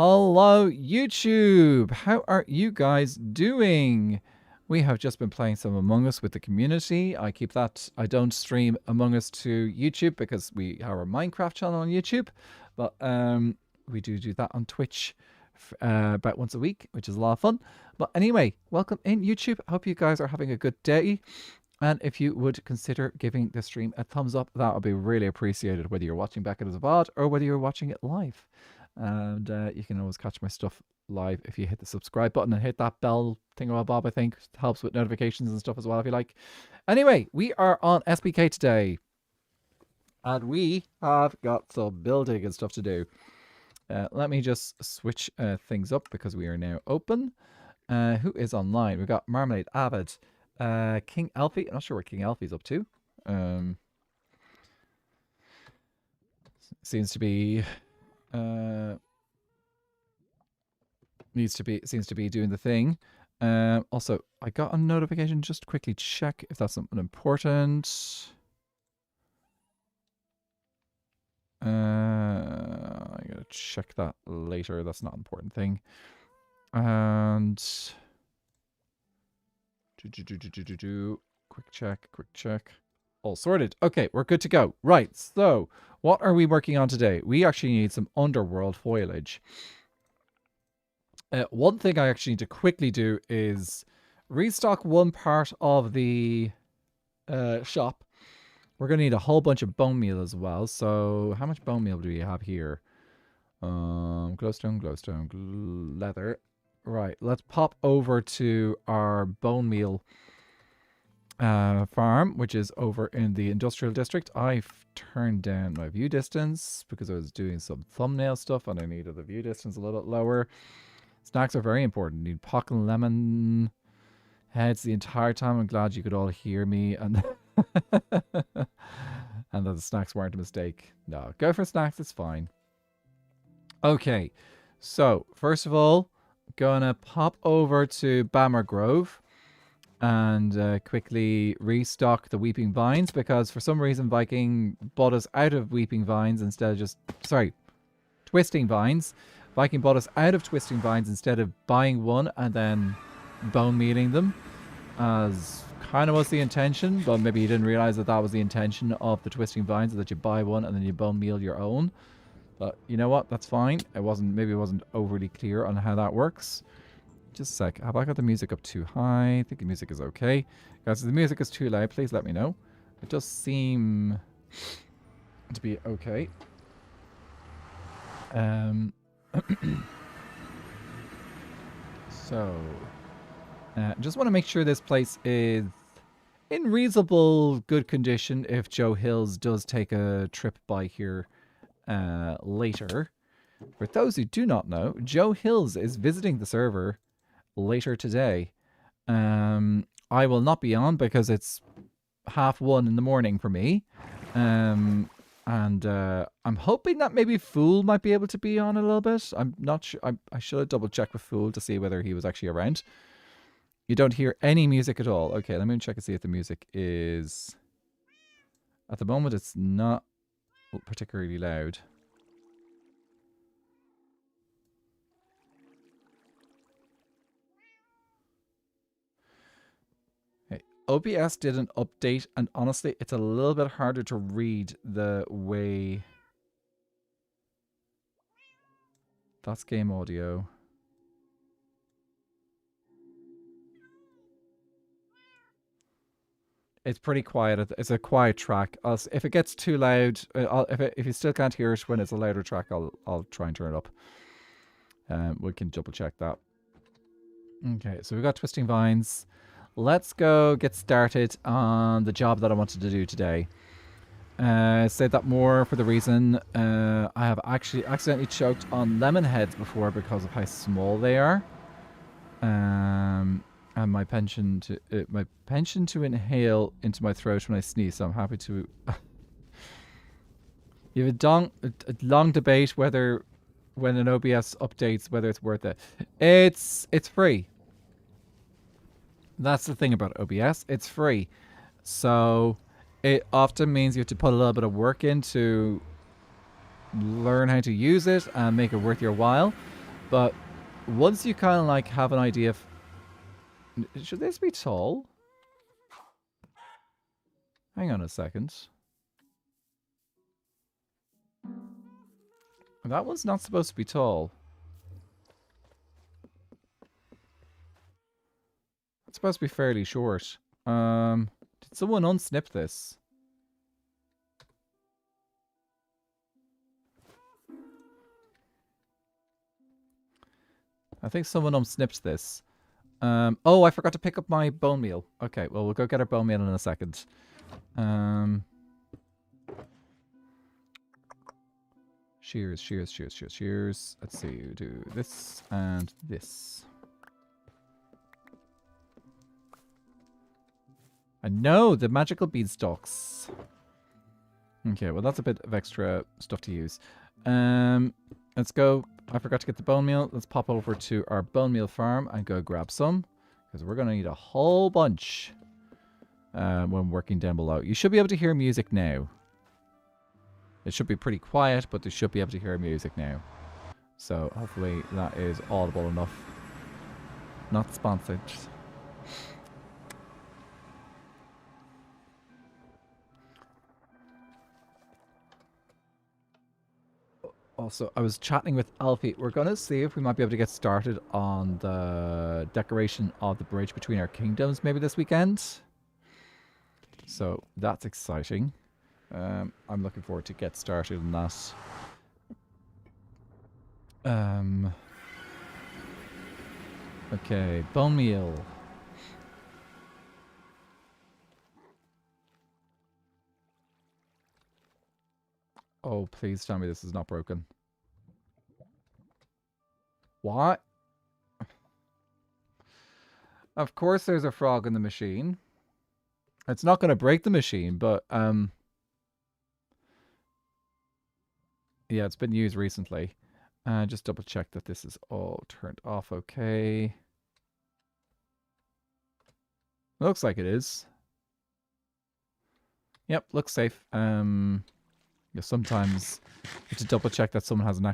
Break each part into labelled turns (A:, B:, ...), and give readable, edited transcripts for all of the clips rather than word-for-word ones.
A: Hello, YouTube! How are you guys doing? We have just been playing some Among Us with the community. I don't stream Among Us to YouTube because we have a Minecraft channel on YouTube. But we do that on Twitch about once a week, which is a lot of fun. But anyway, welcome in YouTube. I hope you guys are having a good day. And if you would consider giving the stream a thumbs up, that would be really appreciated, whether you're watching back as a VOD or whether you're watching it live. And you can always catch my stuff live if you hit the subscribe button and hit that bell thingamabob. I think it helps with notifications and stuff as well if you like. Anyway, we are on SBK today. And we have got some building and stuff to do. Let me just switch things up because we are now open. Who is online? We've got Marmalade, Avid, King Alfie. I'm not sure what King Alfie's up to. Seems to be seems to be doing the thing. Also, I got a notification. Just quickly check if that's something important. I gotta check that later. That's not an important thing. And quick check. All sorted. Okay, we're good to go. Right, so what are we working on today? We actually need some underworld foliage. One thing I actually need to quickly do is restock one part of the shop. We're going to need a whole bunch of bone meal as well. So how much bone meal do we have here? Glowstone, leather. Right, let's pop over to our bone meal farm, which is over in the industrial district. I've turned down my view distance because I was doing some thumbnail stuff and I needed the view distance a little bit lower. Snacks are very important. You need pock and lemon heads the entire time. I'm glad you could all hear me and and that the snacks weren't a mistake. No, go for snacks, it's fine. Okay, so first of all, gonna pop over to Bammer Grove and quickly restock the Weeping Vines because for some reason Viking bought us out of Weeping Vines instead of just... Sorry, Twisting Vines. Viking bought us out of Twisting Vines instead of buying one and then bone mealing them, as kind of was the intention, but maybe you didn't realize that that was the intention of the Twisting Vines, that you buy one and then you bone meal your own. But you know what? That's fine. Maybe it wasn't overly clear on how that works. Just a sec. Have I got the music up too high? I think the music is okay. Guys, if the music is too loud, please let me know. It does seem to be okay. So, just want to make sure this place is in reasonable good condition if Joe Hills does take a trip by here later. For those who do not know, Joe Hills is visiting the server later today. I will not be on because it's 1:30 in the morning for me. And I'm hoping that maybe Fool might be able to be on a little bit. I'm not sure. I should have double checked with Fool to see whether he was actually around. You don't hear any music at all. Okay, let me check and see if the music is... At the moment, it's not particularly loud. OBS did an update, and honestly, it's a little bit harder to read the way... That's game audio. It's pretty quiet. It's a quiet track. If it gets too loud, if you still can't hear it when it's a louder track, I'll try and turn it up. We can double check that. Okay, so we've got Twisting Vines. Let's go get started on the job that I wanted to do today. Say that more for the reason I have actually accidentally choked on lemon heads before because of how small they are. And my penchant to inhale into my throat when I sneeze. So I'm happy to. You have a long debate whether when an OBS updates whether it's worth it. It's free. That's the thing about OBS. It's free. So it often means you have to put a little bit of work in to learn how to use it and make it worth your while. But once you kind of like have an idea of... Should this be tall? Hang on a second. That one's not supposed to be tall. It's supposed to be fairly short. Did someone unsnip this? I think someone unsnipped this. Oh, I forgot to pick up my bone meal. Okay, well, we'll go get our bone meal in a second. Shears. Let's see, do this and this. I know, the magical beanstalks. Okay, well that's a bit of extra stuff to use. Let's go. I forgot to get the bone meal. Let's pop over to our bone meal farm and go grab some. Because we're going to need a whole bunch when working down below. You should be able to hear music now. It should be pretty quiet, but you should be able to hear music now. So hopefully that is audible enough. Not sponsored. Also, I was chatting with Alfie. We're going to see if we might be able to get started on the decoration of the bridge between our kingdoms maybe this weekend. So that's exciting. I'm looking forward to get started on that. Okay, bone meal. Oh, please tell me this is not broken. What? Of course there's a frog in the machine. It's not going to break the machine, but yeah, it's been used recently. Just double check that this is all turned off okay. Looks like it is. Yep, looks safe. Yeah, sometimes you have to double check that someone hasn't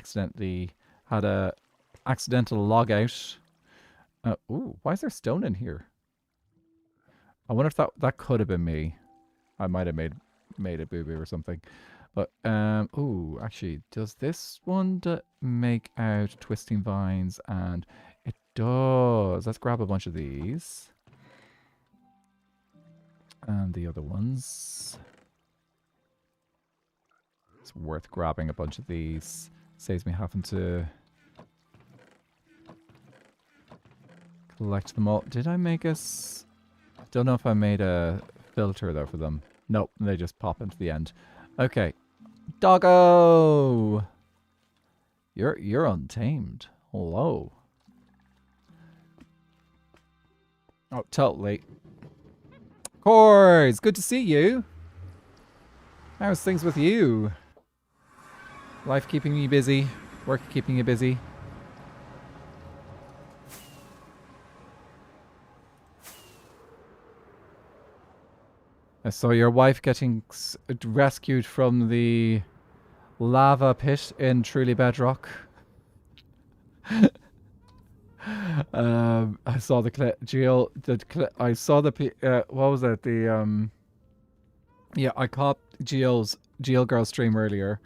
A: had a accidental log out. Ooh, why is there stone in here? I wonder if that could have been me. I might have made a boo-boo or something. But ooh, actually, does this one make out twisting vines? And it does. Let's grab a bunch of these. And the other ones. It's worth grabbing a bunch of these. Saves me having to collect them all. Did I make us... Don't know if I made a filter though for them. Nope, they just pop into the end. Okay. Doggo! You're untamed. Hello. Oh, totally. Cors, good to see you. How's things with you? Life keeping you busy? Work keeping you busy? I saw your wife getting rescued from the lava pit in Truly Bedrock. I saw the clip. I saw the what was it? The yeah, I caught Gaeilge girl stream earlier.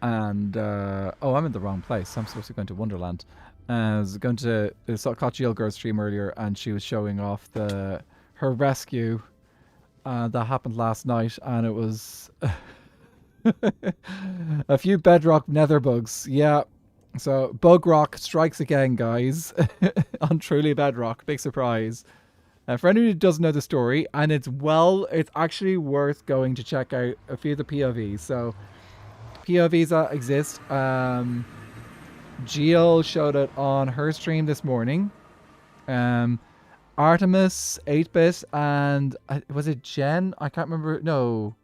A: And, oh, I'm in the wrong place. I'm supposed to be going to Wonderland. I was going to, caught Gaeilge girl's stream earlier, and she was showing off her rescue that happened last night, and it was a few bedrock nether bugs. Yeah, so bug rock strikes again, guys, on Truly Bedrock. Big surprise. For anyone who doesn't know the story, and it's actually worth going to check out a few of the POVs. So POVs that exist. Gaeilge showed it on her stream this morning. Artemis, 8-bit, and was it Jen? I can't remember. No,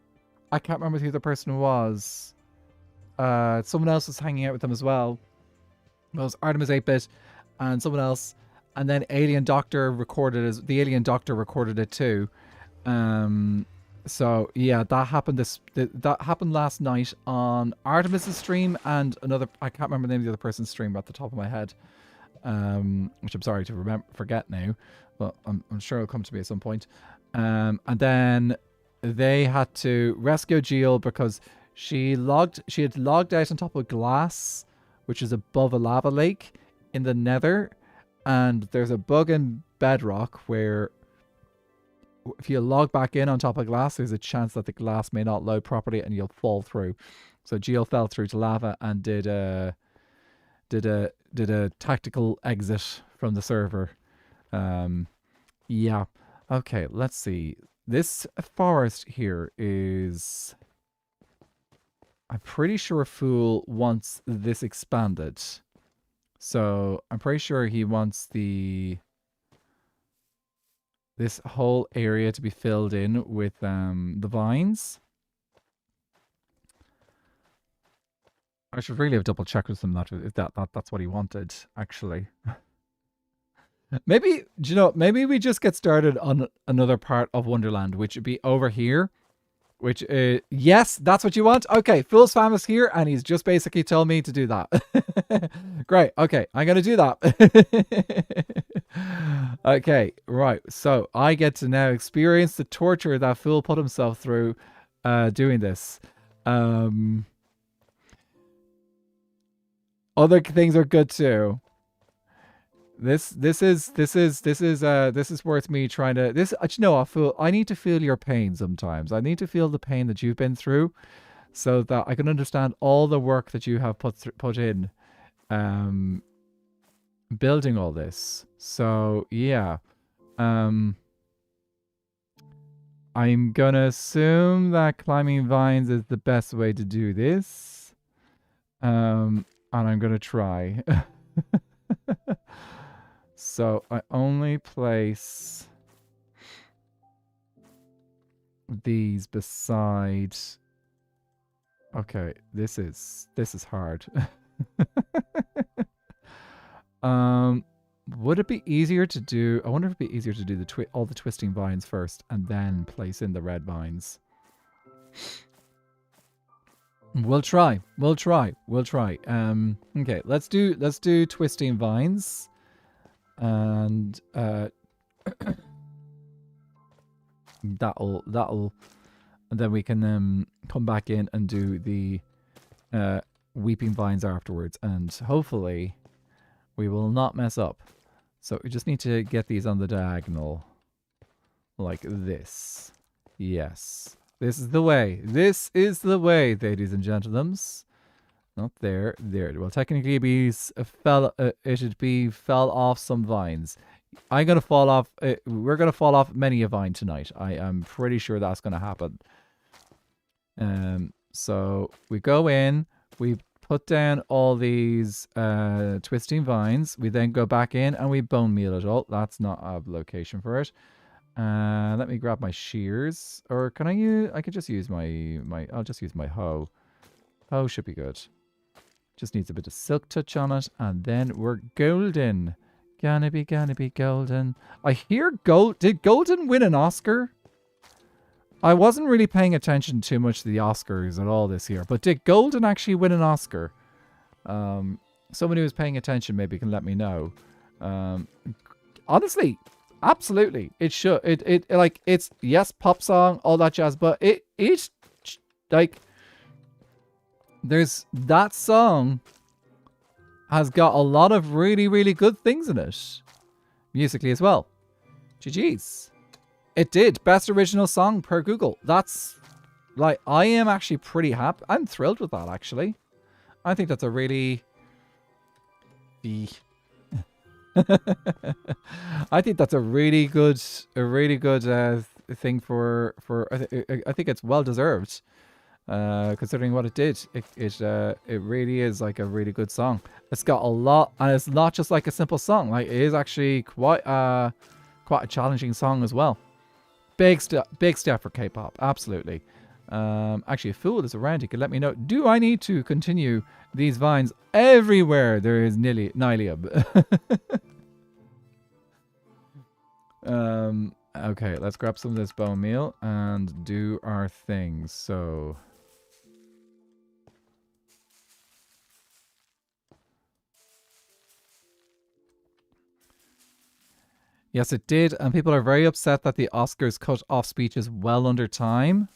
A: I can't remember who the person was. Someone else was hanging out with them as well. It was Artemis, 8-bit, and someone else. And then the Alien Doctor recorded it too. So yeah, that happened that happened last night on Artemis's stream and another. I can't remember the name of the other person's stream at the top of my head, which I'm sorry to forget now, but I'm sure it'll come to me at some point. And then they had to rescue Gaeilge because she had logged out on top of glass, which is above a lava lake in the Nether, and there's a bug in Bedrock where if you log back in on top of glass, there's a chance that the glass may not load properly and you'll fall through. So Gaeilge fell through to lava and did a tactical exit from the server. Yeah. Okay, let's see. This forest here is... I'm pretty sure Fool wants this expanded. So I'm pretty sure he wants this whole area to be filled in with the vines. I should really have double checked with him if that's what he wanted, actually. Maybe, do you know, maybe we just get started on another part of Wonderland, which would be over here. Which, yes, that's what you want? Okay, Fool's Fam is here, and he's just basically told me to do that. Great, okay, I'm going to do that. Okay, right, so I get to now experience the torture that Fool put himself through doing this. Other things are good too. This is worth me trying to you know, Fool, I need to feel your pain sometimes. I need to feel the pain that you've been through so that I can understand all the work that you have put in building all this. So yeah. I'm gonna assume that climbing vines is the best way to do this. And I'm gonna try. So I only place these beside. Okay, this is hard. Would it be easier to do? I wonder if it'd be easier to do all the twisting vines first and then place in the red vines. We'll try. Okay, let's do twisting vines. And that'll and then we can come back in and do the weeping vines afterwards, and hopefully we will not mess up. So we just need to get these on the diagonal like this. Yes, this is the way. This is the way, ladies and gentlemen. Not there. There. Well, technically, it'd be fell off some vines. I'm gonna fall off. We're gonna fall off many a vine tonight. I am pretty sure that's gonna happen. So we go in. We put down all these twisting vines. We then go back in and we bone meal it all. That's not a location for it. Let me grab my shears, or can I use? I could just use my. I'll just use my hoe. Hoe should be good. Just needs a bit of silk touch on it, and then we're golden. Gonna be golden. I hear did Golden win an Oscar? I wasn't really paying attention too much to the Oscars at all this year, but did Golden actually win an Oscar? Someone who was paying attention maybe can let me know. Honestly, absolutely, it should. It like, it's, yes, pop song, all that jazz, but it's like, there's that song has got a lot of really, really good things in it. Musically as well. GG's. It did. Best original song per Google. That's, like, I am actually pretty happy. I'm thrilled with that, actually. I think that's a really... I think that's a really good thing for I think it's well deserved. Considering what it did, it really is like a really good song. It's got a lot, and it's not just like a simple song. Like, it is actually quite a challenging song as well. Big step for K-pop, absolutely. Actually, if Fool is around, he can let me know. Do I need to continue these vines everywhere there is nylium? Okay, let's grab some of this bone meal and do our things. So... Yes, it did, and people are very upset that the Oscars cut off speeches well under time.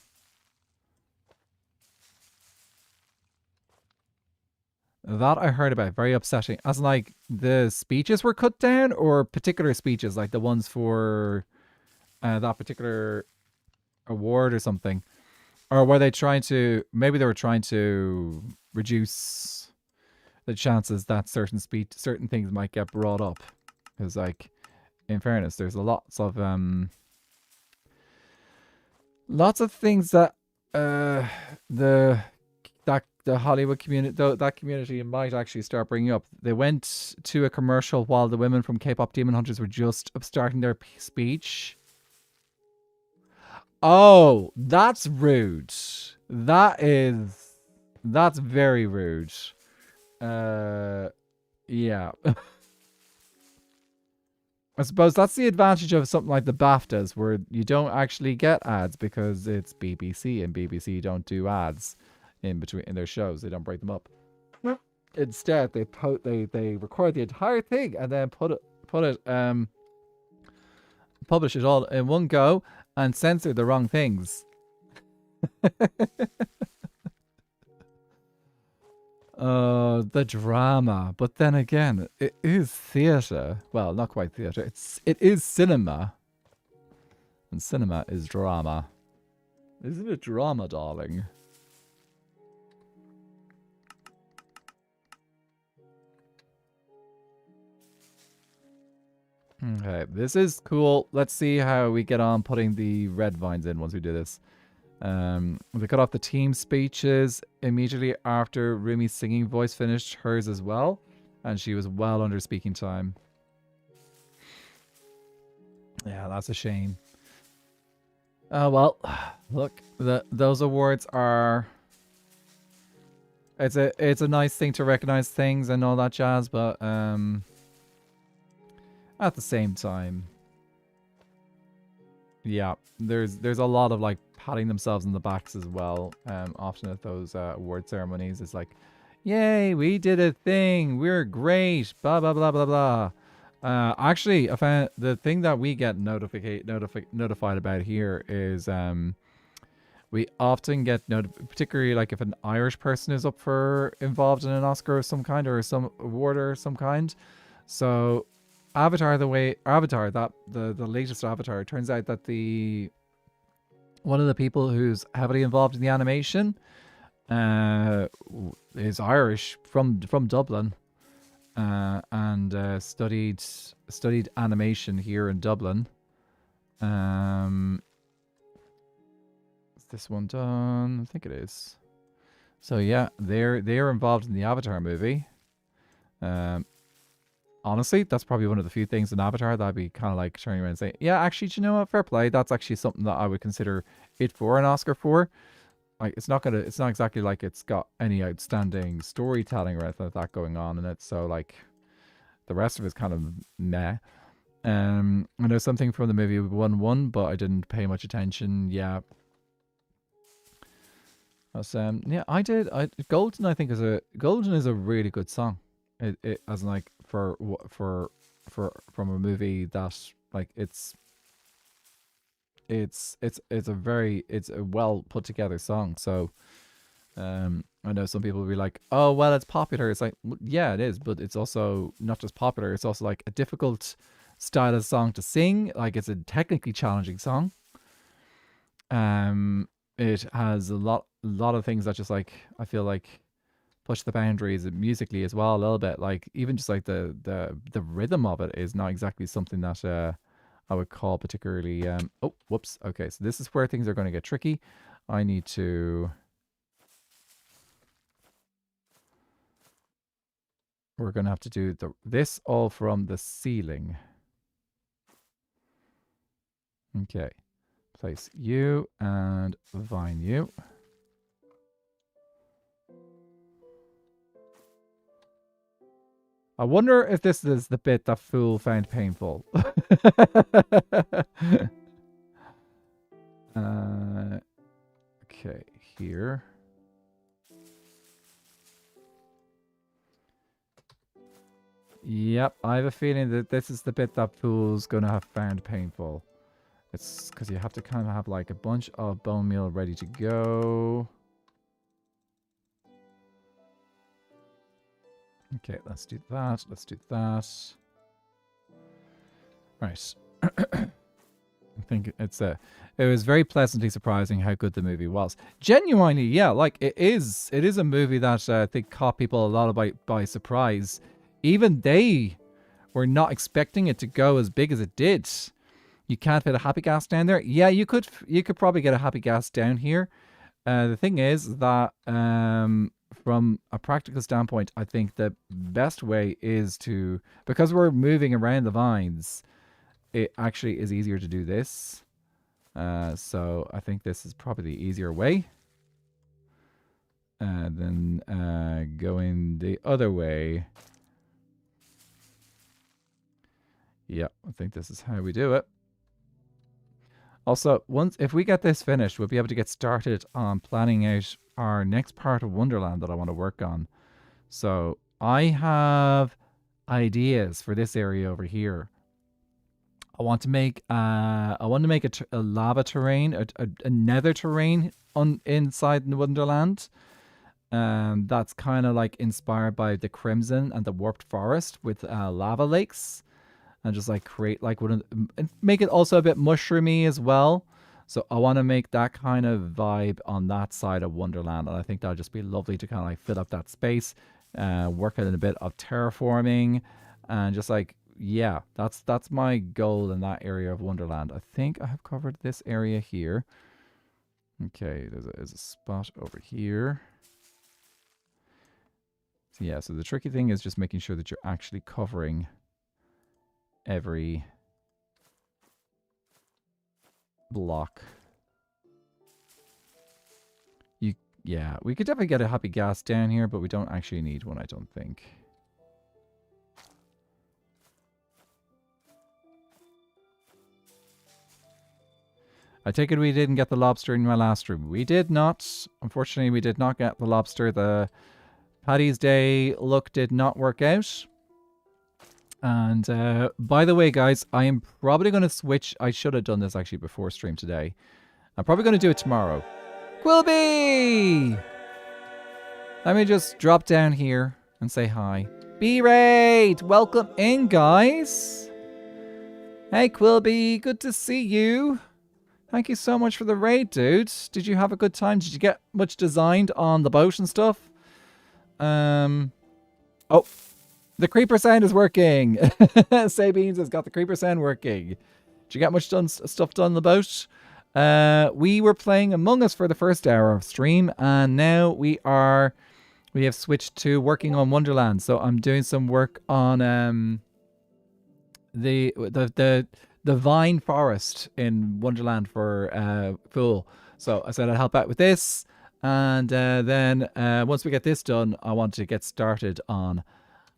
A: That I heard about. Very upsetting. As in, like, the speeches were cut down, or particular speeches, like the ones for that particular award or something. Or were they trying to... Maybe they were trying to reduce the chances that certain things might get brought up. Because, like, in fairness, there's lots of things that the Hollywood community, that community might actually start bringing up. They went to a commercial while the women from K-pop Demon Hunters were just starting their speech. Oh, that's rude. That's very rude. Yeah. I suppose that's the advantage of something like the BAFTAs, where you don't actually get ads because it's BBC, and BBC don't do ads in their shows. They don't break them up. Instead, they record the entire thing and then publish it all in one go and censor the wrong things. The drama. But then again, it is theatre. Well, not quite theatre. It is cinema. And cinema is drama. Isn't it drama, darling? Okay, this is cool. Let's see how we get on putting the red vines in once we do this. They cut off the team speeches immediately after Rumi's singing voice finished hers as well, and she was well under speaking time. Yeah, that's a shame. Oh well, look, those awards are... It's a nice thing to recognize things and all that jazz, but at the same time, yeah, there's a lot of like patting themselves on the backs as well. Often at those award ceremonies, it's like, "Yay, we did a thing. We're great." Blah blah blah blah blah. Actually, I found the thing that we get notified about here is we often get particularly like if an Irish person is involved in an Oscar of some kind or some award or some kind. So Avatar, the latest Avatar, turns out that one of the people who's heavily involved in the animation is Irish from Dublin, and studied animation here in Dublin. Is this one done? I think it is. So yeah, they're involved in the Avatar movie. Honestly, that's probably one of the few things in Avatar that I'd be kind of like turning around and saying, yeah, actually, do you know what? Fair play. That's actually something that I would consider it for an Oscar for. Like, it's not exactly like it's got any outstanding storytelling or anything like that going on in it. So, like, the rest of it's kind of meh. I know something from the movie won, but I didn't pay much attention. Yeah. Yeah, I did. Golden, I think, Golden is a really good song. It as in, like, from a movie that like it's a well put together song. So I know some people will be like, oh well, it's popular. It's like, yeah, it is, but it's also not just popular, it's also like a difficult style of song to sing. Like, it's a technically challenging song. It has a lot of things that just, like, I feel like push the boundaries musically as well a little bit. Like, even just like the rhythm of it is not exactly something that I would call particularly oh, whoops. Okay, so this is where things are going to get tricky. I need to... We're going to have to do this all from the ceiling. Okay. Place you and vine you. I wonder if this is the bit that Fool found painful. Okay, here. Yep, I have a feeling that this is the bit that Fool's gonna have found painful. It's because you have to kind of have like a bunch of bone meal ready to go. Okay, let's do that. Let's do that. Right. I think it was very pleasantly surprising how good the movie was. Genuinely, yeah, like it is a movie that I think caught people a lot by surprise. Even they were not expecting it to go as big as it did. You can't fit a happy gas down there. Yeah, you could probably get a happy gas down here. The thing is that from a practical standpoint, I think the best way is to, because we're moving around the vines, it actually is easier to do this. So I think this is probably the easier way than going the other way. Yeah, I think this is how we do it. Also, if we get this finished, we'll be able to get started on planning out our next part of Wonderland that I want to work on. So I have ideas for this area over here. I want to make a lava terrain, a nether terrain inside Wonderland. That's kind of like inspired by the Crimson and the Warped Forest with lava lakes. And just like create like and make it also a bit mushroomy as well. So I want to make that kind of vibe on that side of Wonderland, and I think that'll just be lovely to kind of like fill up that space, work on a bit of terraforming, and just like, yeah, that's my goal in that area of Wonderland. I think I have covered this area here. Okay, there's a spot over here. So yeah, so the tricky thing is just making sure that you're actually covering every block. Yeah, we could definitely get a happy gas down here, but we don't actually need one, I don't think. I take it we didn't get the lobster in my last room. We did not. Unfortunately, we did not get the lobster. The Paddy's Day look did not work out. And by the way, guys, I am probably going to switch. I should have done this actually before stream today. I'm probably going to do it tomorrow. Quilby! Let me just drop down here and say hi. B-Raid! Welcome in, guys. Hey, Quilby. Good to see you. Thank you so much for the raid, dude. Did you have a good time? Did you get much designed on the boat and stuff? Oh. The creeper sound is working. Sabines has got the creeper sound working. Did you get much stuff done on the boat? We were playing Among Us for the first hour of stream, and now we have switched to working on Wonderland. So I'm doing some work on the vine forest in Wonderland for Fool. So I said I'd help out with this, and then once we get this done, I want to get started on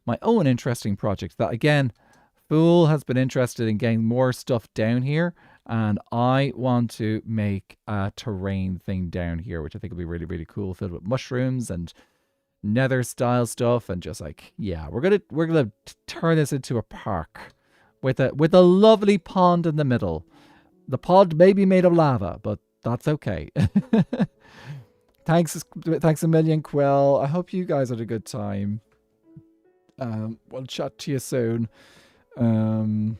A: my own interesting project that, again, Fool has been interested in getting more stuff down here, and I want to make a terrain thing down here, which I think will be really, really cool, filled with mushrooms and nether style stuff, and just like, yeah, we're gonna turn this into a park with a lovely pond in the middle. The pond may be made of lava, but that's okay. Thanks a million, Quill. I hope you guys had a good time. We'll chat to you soon. Oh,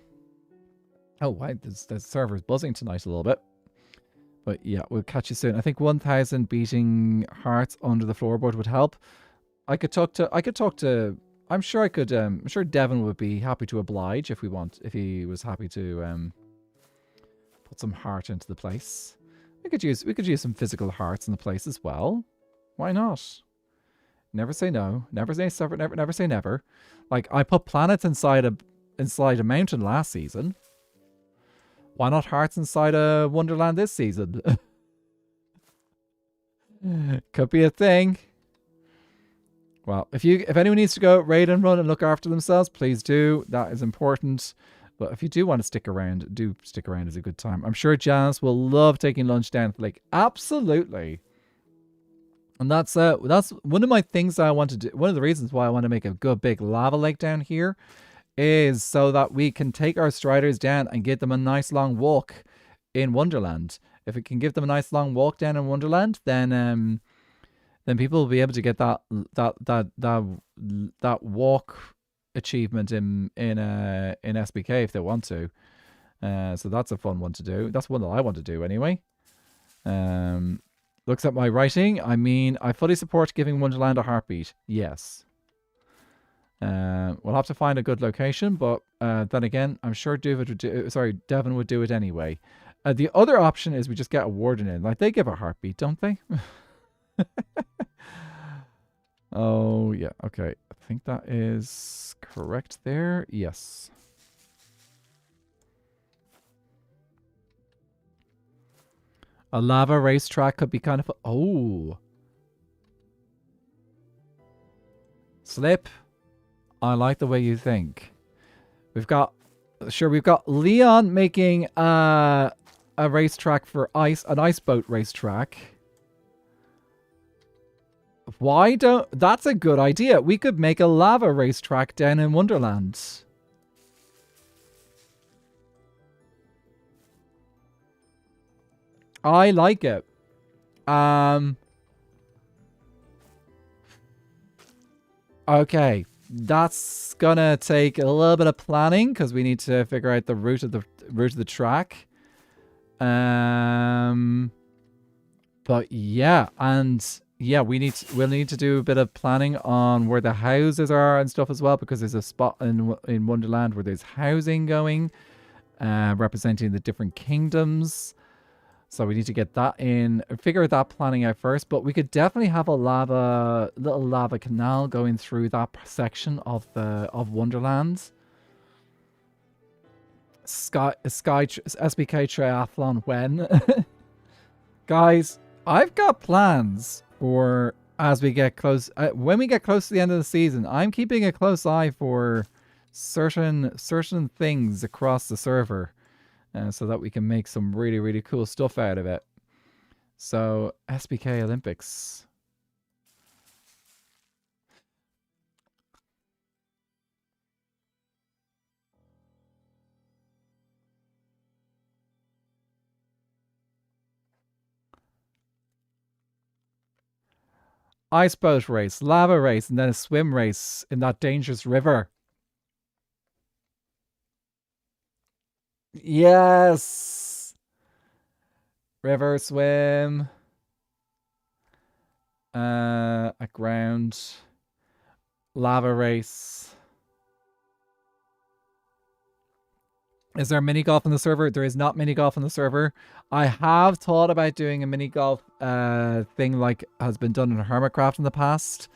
A: wow, the server's buzzing tonight a little bit. But yeah, we'll catch you soon. I think 1,000 beating hearts under the floorboard would help. I'm sure Devin would be happy to oblige if he was happy to put some heart into the place. We could use some physical hearts in the place as well. Why not? Never say no. Never say never. Never say never. Like, I put planets inside a mountain last season. Why not hearts inside a Wonderland this season? Could be a thing. Well, if anyone needs to go raid and run and look after themselves, please do. That is important. But if you do want to stick around, do stick around. It's a good time. I'm sure Janice will love taking lunch down at the lake. Absolutely. And that's one of my things that I want to do. One of the reasons why I want to make a good big lava lake down here is so that we can take our striders down and give them a nice long walk in Wonderland. If we can give them a nice long walk down in Wonderland, then people will be able to get that walk achievement in SBK if they want to. So that's a fun one to do. That's one that I want to do anyway. Looks at my writing. I mean, I fully support giving Wonderland a heartbeat. Yes. We'll have to find a good location, but then again, I'm sure Devin would do it anyway. The other option is we just get a warden in. Like, they give a heartbeat, don't they? Oh, yeah. Okay. I think that is correct there. Yes. A lava racetrack could be kind of... Oh. Slip. I like the way you think. We've got Leon making a racetrack for an ice boat racetrack. That's a good idea. We could make a lava racetrack down in Wonderland. I like it. Okay. That's gonna take a little bit of planning because we need to figure out the route of the track. But yeah, and yeah, we'll need to do a bit of planning on where the houses are and stuff as well, because there's a spot in Wonderland where there's housing going, representing the different kingdoms. So we need to get that in, figure that planning out first. But we could definitely have a little lava canal going through that section of Wonderland. SBK triathlon when? Guys, I've got plans for as we get close. When we get close to the end of the season, I'm keeping a close eye for certain things across the server. So that we can make some really, really cool stuff out of it. So, SBK Olympics. Ice boat race, lava race, and then a swim race in that dangerous river. Yes! River swim. A ground. Lava race. Is there mini golf on the server? There is not mini golf on the server. I have thought about doing a mini golf thing like has been done in Hermitcraft in the past.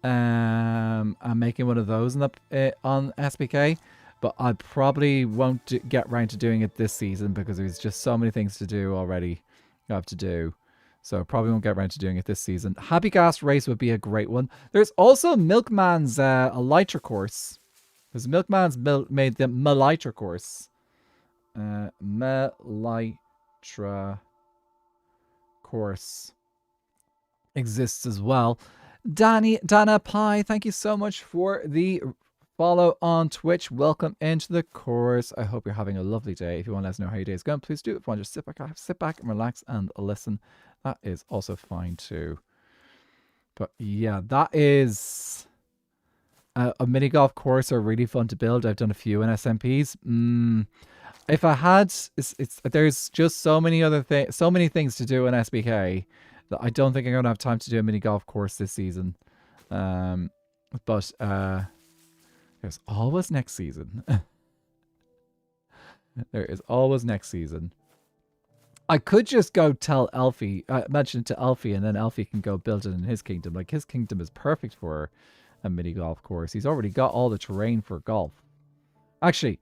A: I'm making one of those on SBK. But I probably won't get around to doing it this season because there's just so many things to do already I have to do. So I probably won't get around to doing it this season. Happy Gas Race would be a great one. There's also Milkman's Elytra course. Because Milkman's made the Melytra course. Melytra course exists as well. Dana Pie, thank you so much for the follow on Twitch. Welcome into the course. I hope you're having a lovely day. If you want to let us know how your day is going, please do. If you want to just sit back and relax and listen, that is also fine too. But yeah, that is a mini golf course are really fun to build. I've done a few in SMPs. If I had, there's just so many things to do in SBK that I don't think I'm gonna have time to do a mini golf course this season. But there's always next season. There is always next season. I could just go tell Elfie, mention it to Elfie, and then Elfie can go build it in his kingdom. Like, his kingdom is perfect for a mini golf course. He's already got all the terrain for golf. Actually,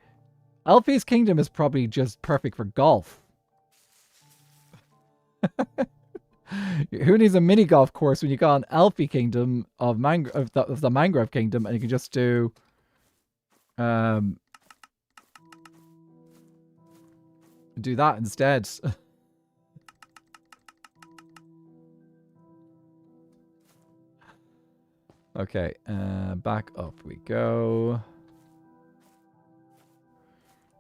A: Elfie's kingdom is probably just perfect for golf. Who needs a mini golf course when you got an Elfie kingdom of the Mangrove Kingdom, and you can just do do that instead. Okay, back up we go.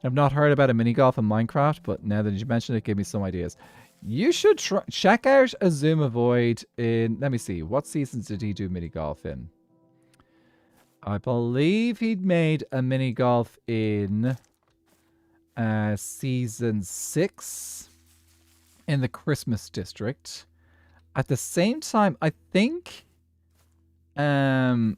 A: I've not heard about a mini golf in Minecraft, but now that you mentioned it, gave me some ideas. You should check out Azuma Void in... Let me see. What seasons did he do mini golf in? I believe he'd made a mini golf in season 6 in the Christmas district. At the same time, I think... Oh,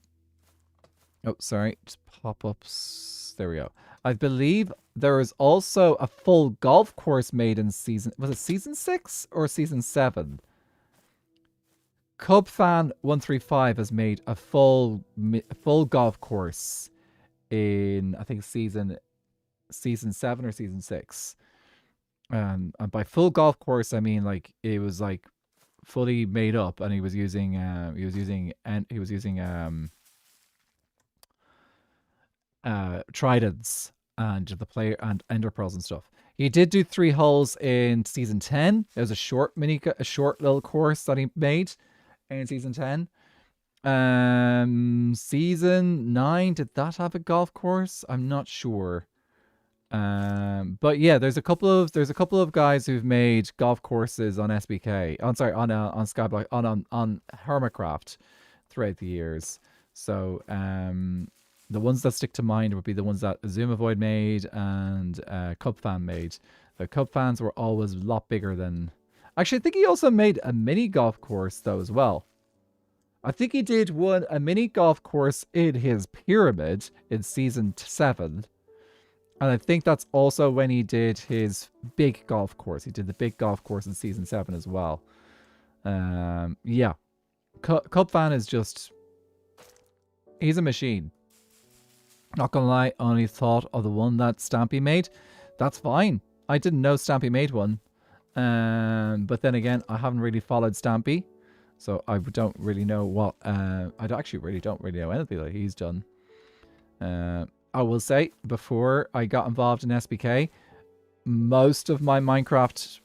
A: sorry. Just pop-ups. There we go. I believe there is also a full golf course made in season... Was it season 6 or season 7? Cubfan135 has made a full golf course in, I think, season 7 or season 6. And by full golf course, I mean like it was like fully made up, and he was using tridents and the player and ender pearls and stuff. He did do 3 holes in season 10. It was a short little course that he made in season 10. Season 9, did that have a golf course? I'm not sure. But yeah, there's a couple of guys who've made golf courses on SBK. On Skyblock, on Hermitcraft throughout the years. So the ones that stick to mind would be the ones that Azuma Void made and Cubfan made. The Cubfans were always a lot bigger than... Actually, I think he also made a mini golf course though as well. I think he did a mini golf course in his pyramid in season 7. And I think that's also when he did his big golf course. He did the big golf course in season 7 as well. Yeah. Cubfan is just... He's a machine. Not gonna lie, I only thought of the one that Stampy made. That's fine. I didn't know Stampy made one. But then again, I haven't really followed Stampy. So I don't really know what... I actually really don't really know anything that he's done. I will say, before I got involved in SBK, most of my Minecraft,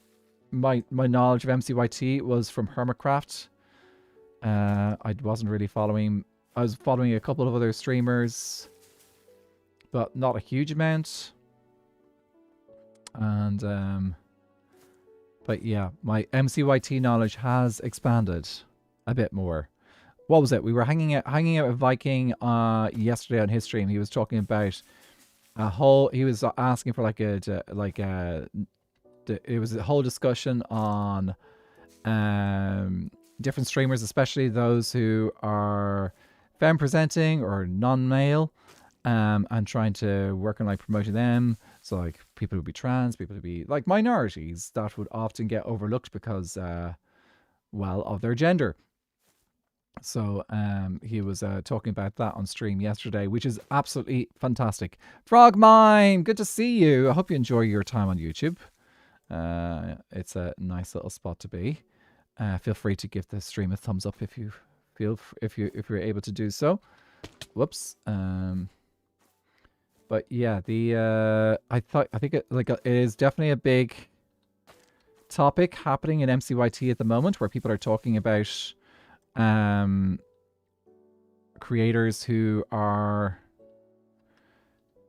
A: my knowledge of MCYT was from Hermitcraft. I wasn't really following... I was following a couple of other streamers, but not a huge amount. And, but yeah, my MCYT knowledge has expanded a bit more. What was it? We were hanging out with Viking yesterday on his stream. He was talking about a whole... He was asking for it was a whole discussion on different streamers, especially those who are femme presenting or non-male, and trying to work on like promoting them. So like people who be trans, people who be like minorities that would often get overlooked because, well, of their gender. So he was talking about that on stream yesterday, which is absolutely fantastic. Frog Mime, good to see you. I hope you enjoy your time on YouTube. It's a nice little spot to be. Feel free to give the stream a thumbs up if you if you're able to do so. Whoops. But yeah, I think it is definitely a big topic happening in MCYT at the moment, where people are talking about creators who are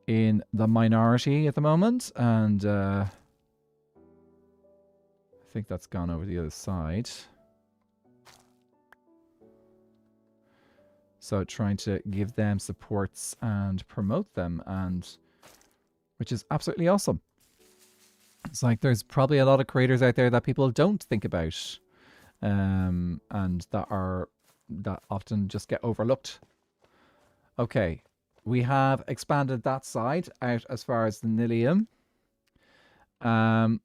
A: in the minority at the moment, and I think that's gone over the other side. So trying to give them supports and promote them, and which is absolutely awesome. It's like there's probably a lot of creators out there that people don't think about, and that often just get overlooked. Okay, we have expanded that side out as far as the Nilium. I'm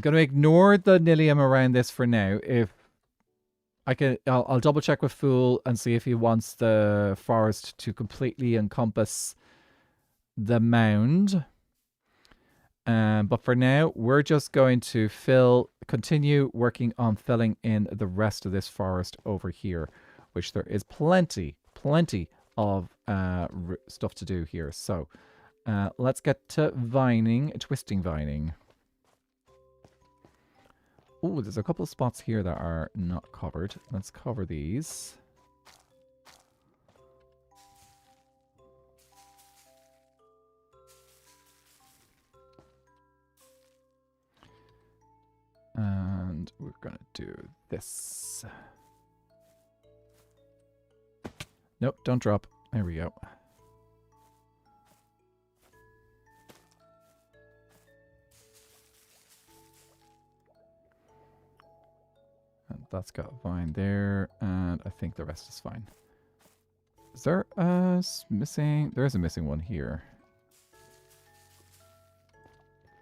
A: going to ignore the Nilium around this for now. If I can, I'll double check with Fool and see if he wants the forest to completely encompass the mound. But for now, we're just going to continue working on filling in the rest of this forest over here, which there is plenty of stuff to do here. So Let's get to vining, twisting vining. Oh, there's a couple of spots here that are not covered. Let's cover these. And we're going to do this. Nope, don't drop. There we go. And that's got vine there, and I think the rest is fine. Is there a missing? There is a missing one here.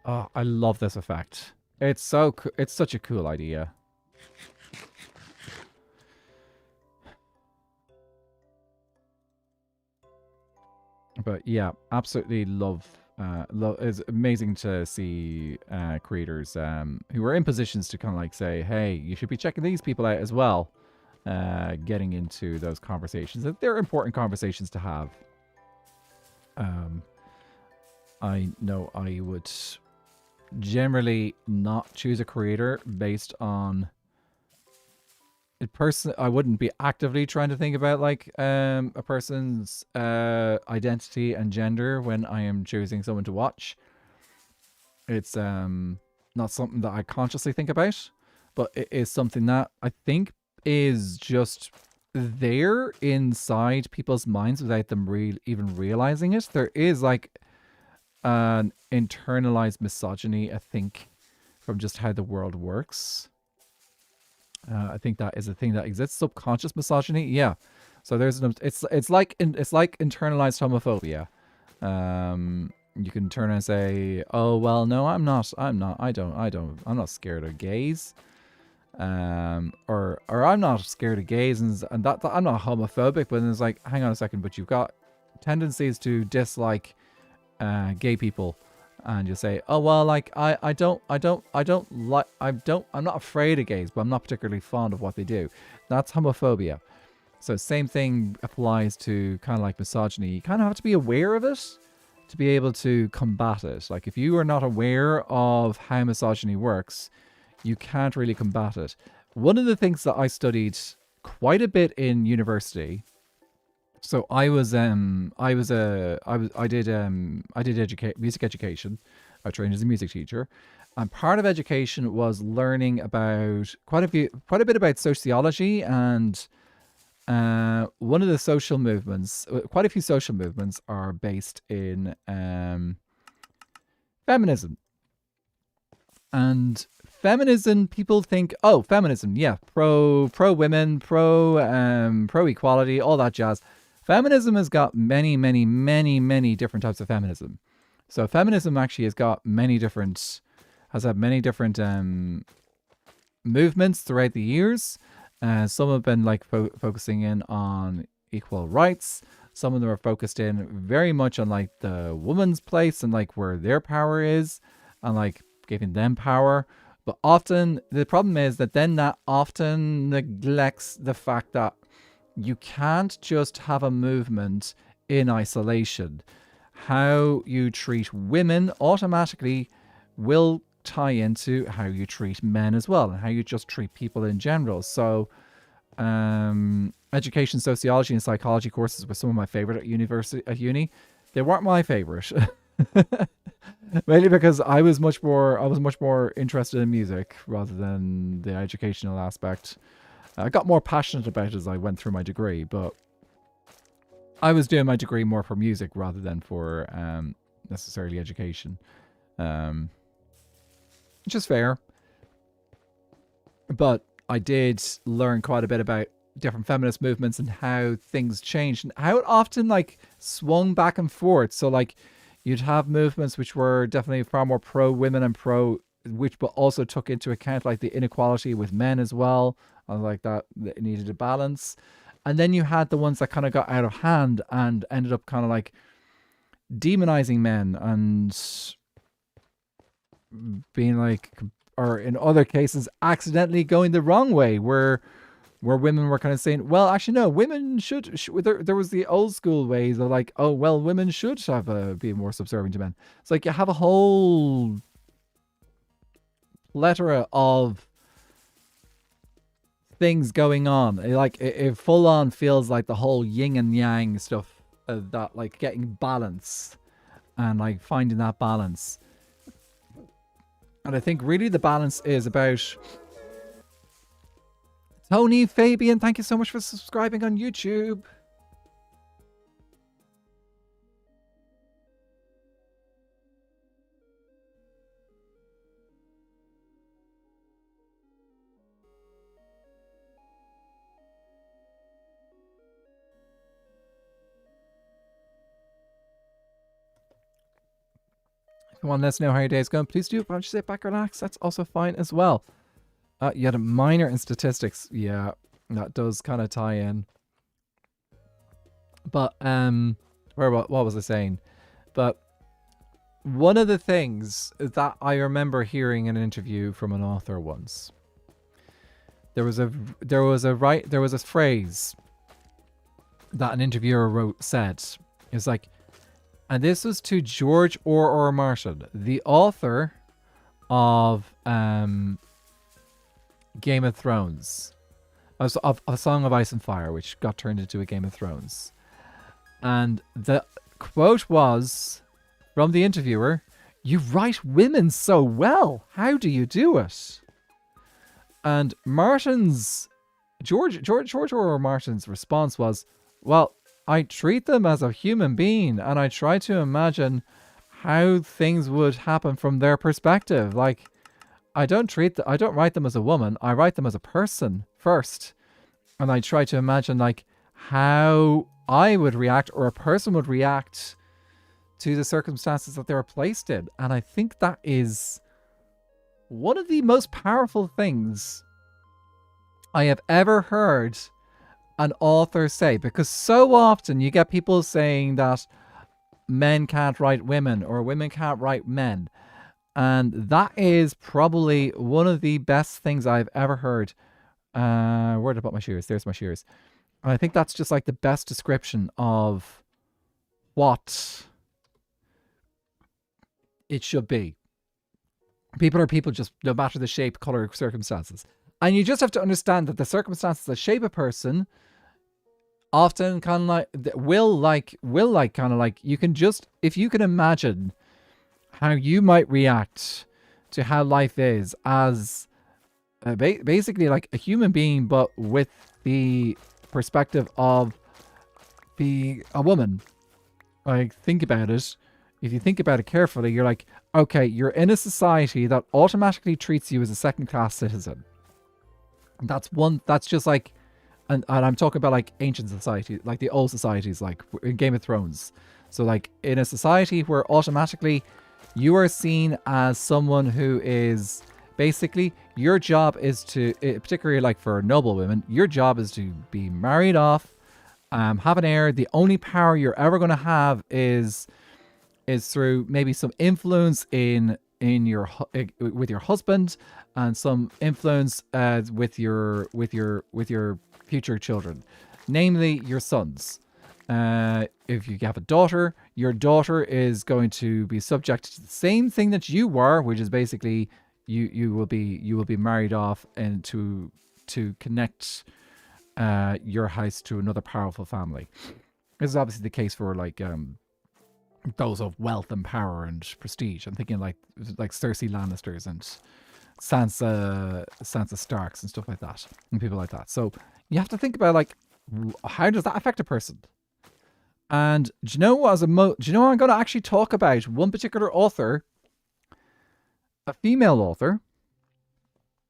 A: Oh, I love this effect. It's so it's such a cool idea. But yeah, absolutely love. It's amazing to see creators who are in positions to kind of like say, "Hey, you should be checking these people out as well." Getting into those conversations. They're important conversations to have. I know I would generally not choose a creator based on I wouldn't be actively trying to think about like a person's identity and gender when I am choosing someone to watch. It's not something that I consciously think about, but it is something that I think is just there inside people's minds without them even realizing it. There is like an internalized misogyny, I think, from just how the world works. I think that is a thing that exists. Subconscious misogyny, yeah. So there's it's like internalized homophobia. You can turn and say, "Oh well, no, I'm not. I'm not scared of gays." Or I'm not scared of gays, and that I'm not homophobic. But then it's like, hang on a second, but you've got tendencies to dislike gay people, and you say, oh well, like I'm not afraid of gays, but I'm not particularly fond of what they do. That's homophobia. So same thing applies to kind of like misogyny. You kind of have to be aware of it to be able to combat it. Like if you are not aware of how misogyny works, you can't really combat it. One of the things that I studied quite a bit in university. So I did music education. I trained as a music teacher, and part of education was learning about quite a bit about sociology and one of the social movements. Quite a few social movements are based in feminism. And feminism, people think, oh, feminism, yeah, pro women, pro equality, all that jazz. Feminism has got many different types of feminism. So feminism actually has had many different movements throughout the years. Some have been like focusing in on equal rights. Some of them are focused in very much on like the woman's place and like where their power is, and like giving them power. But often the problem is that then that often neglects the fact that you can't just have a movement in isolation. How you treat women automatically will tie into how you treat men as well, and how you just treat people in general. So education, sociology, and psychology courses were some of my favorite at uni. They weren't my favorite. Mainly because I was much more interested in music rather than the educational aspect. I got more passionate about it as I went through my degree, but I was doing my degree more for music rather than for necessarily education. Which is fair. But I did learn quite a bit about different feminist movements and how things changed and how it often like swung back and forth. So like you'd have movements which were definitely far more pro women and but also took into account like the inequality with men as well. I was like that it needed a balance. And then you had the ones that kind of got out of hand and ended up kind of like demonizing men and being like, or in other cases, accidentally going the wrong way, where where women were kind of saying, well, actually, no, women there was the old school ways of like, oh, well, women should have be more subservient to men. It's like you have a whole plethora of things going on. It full on feels like the whole yin and yang stuff, that like getting balance and like finding that balance. And I think really the balance is about... Tony Fabian, thank you so much for subscribing on YouTube. If you want to let us know how your day is going, please do. Why don't you sit back, relax? That's also fine as well. You had a minor in statistics. Yeah, that does kind of tie in. But, what was I saying? But one of the things that I remember hearing in an interview from an author once, there was a phrase that an interviewer said. It's like, and this was to George R. Martin, the author of Game of Thrones, of A Song of Ice and Fire, which got turned into a Game of Thrones. And the quote was from the interviewer, "You write women so well. How do you do it?" And George R. Martin's response was, "Well, I treat them as a human being, and I try to imagine how things would happen from their perspective. Like, I don't write them as a woman. I write them as a person first, and I try to imagine like how I would react, or a person would react, to the circumstances that they were placed in." And I think that is one of the most powerful things I have ever heard an author say, because so often you get people saying that men can't write women or women can't write men. And that is probably one of the best things I've ever heard. Where did I put my shears? There's my shears. And I think that's just like the best description of what it should be. People are people, just no matter the shape, color, circumstances. And you just have to understand that the circumstances that shape a person often kind of like you can just, if you can imagine how you might react to how life is as basically like a human being, but with the perspective of a woman. Like, think about it. If you think about it carefully, you're like, okay, you're in a society that automatically treats you as a second-class citizen. That's just like, and I'm talking about like ancient society, like the old societies, like in Game of Thrones. So like in a society where automatically you are seen as someone who is basically, your job is to, particularly like for noble women, your job is to be married off, have an heir. The only power you're ever going to have is through maybe some influence with your husband, and some influence with your future children, namely your sons. If you have a daughter, your daughter is going to be subject to the same thing that you were, which is basically you will be married off, and to connect your house to another powerful family. This is obviously the case for like those of wealth and power and prestige. I'm thinking like Cersei Lannisters and Sansa Starks and stuff like that, and people like that. So you have to think about like, how does that affect a person? And do you know what? I'm going to actually talk about one particular author, a female author.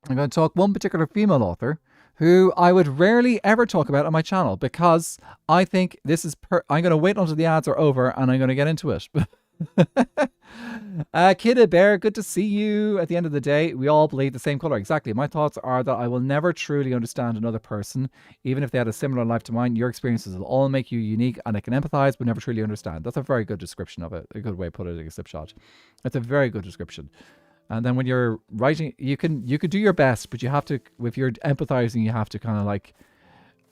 A: I'm going to talk one particular female author who I would rarely ever talk about on my channel, because I think this is I'm going to wait until the ads are over and I'm going to get into it. Kidda Bear, good to see you. At the end of the day, we all bleed the same color. Exactly. My thoughts are that I will never truly understand another person, even if they had a similar life to mine. Your experiences will all make you unique, and I can empathize but never truly understand. That's a very good description of it. A good way to put it, like a slipshot. That's a very good description. And then when you're writing, you can do your best, but you have to, if you're empathizing, you have to kind of like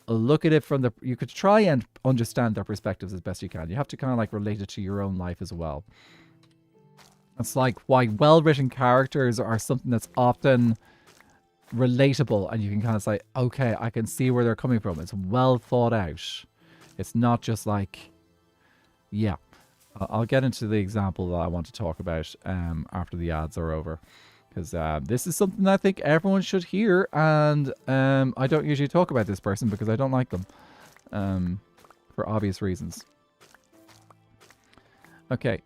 A: look at it from the, you could try and understand their perspectives as best you can. You have to kind of like relate it to your own life as well. It's like why well-written characters are something that's often relatable, and you can kind of say, okay, I can see where they're coming from. It's well thought out. It's not just like, yeah. I'll get into the example that I want to talk about after the ads are over. Because this is something I think everyone should hear. And I don't usually talk about this person because I don't like them. For obvious reasons. Okay.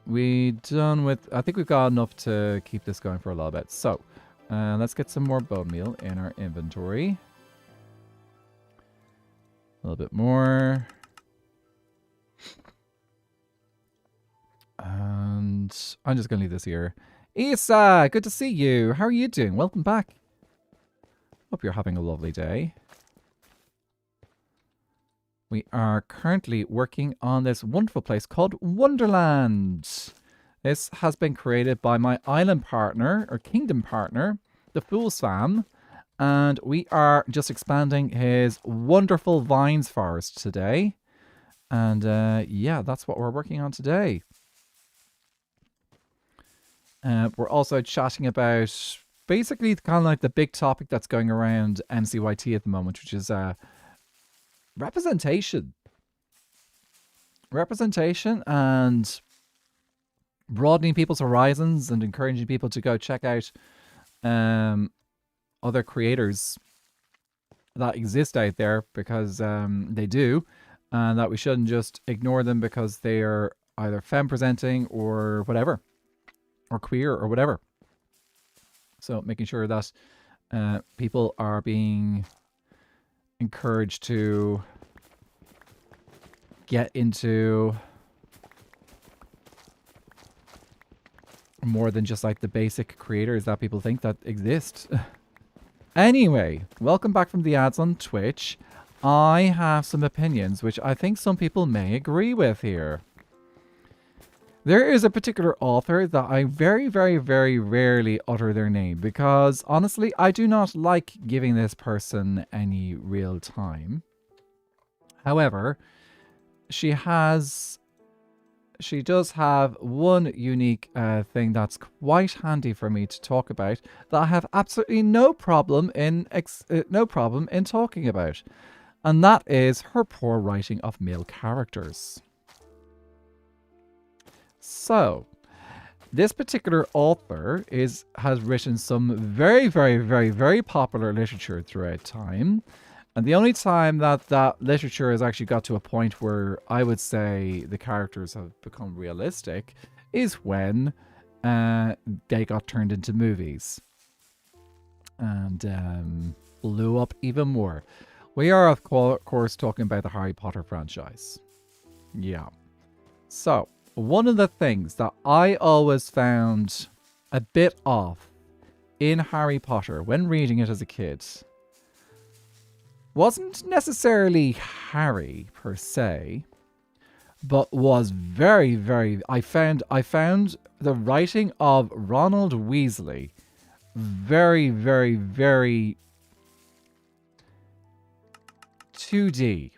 A: We done with... I think we've got enough to keep this going for a little bit. So, let's get some more bone meal in our inventory. A little bit more... And I'm just going to leave this here. Isa, good to see you. How are you doing? Welcome back. Hope you're having a lovely day. We are currently working on this wonderful place called Wonderland. This has been created by my island partner, or kingdom partner, the Fool's Fam. And we are just expanding his wonderful vines forest today. And yeah, that's what we're working on today. We're also chatting about basically kind of like the big topic that's going around MCYT at the moment, which is representation. Representation and broadening people's horizons and encouraging people to go check out other creators that exist out there, because they do, and that we shouldn't just ignore them because they are either femme presenting or whatever. Or queer or whatever. So making sure that people are being encouraged to get into more than just like the basic creators that people think that exist. Anyway, welcome back from the ads on Twitch. I have some opinions which I think some people may agree with here. There is a particular author that I very, very, very rarely utter their name because, honestly, I do not like giving this person any real time. However, she does have one unique thing that's quite handy for me to talk about that I have absolutely no problem in talking about, and that is her poor writing of male characters. So, this particular author has written some very, very, very, very popular literature throughout time. And the only time that literature has actually got to a point where I would say the characters have become realistic is when they got turned into movies. And blew up even more. We are, of course, talking about the Harry Potter franchise. Yeah. So, one of the things that I always found a bit off in Harry Potter when reading it as a kid wasn't necessarily Harry per se, but was very, very... I found the writing of Ronald Weasley very, very, very 2D.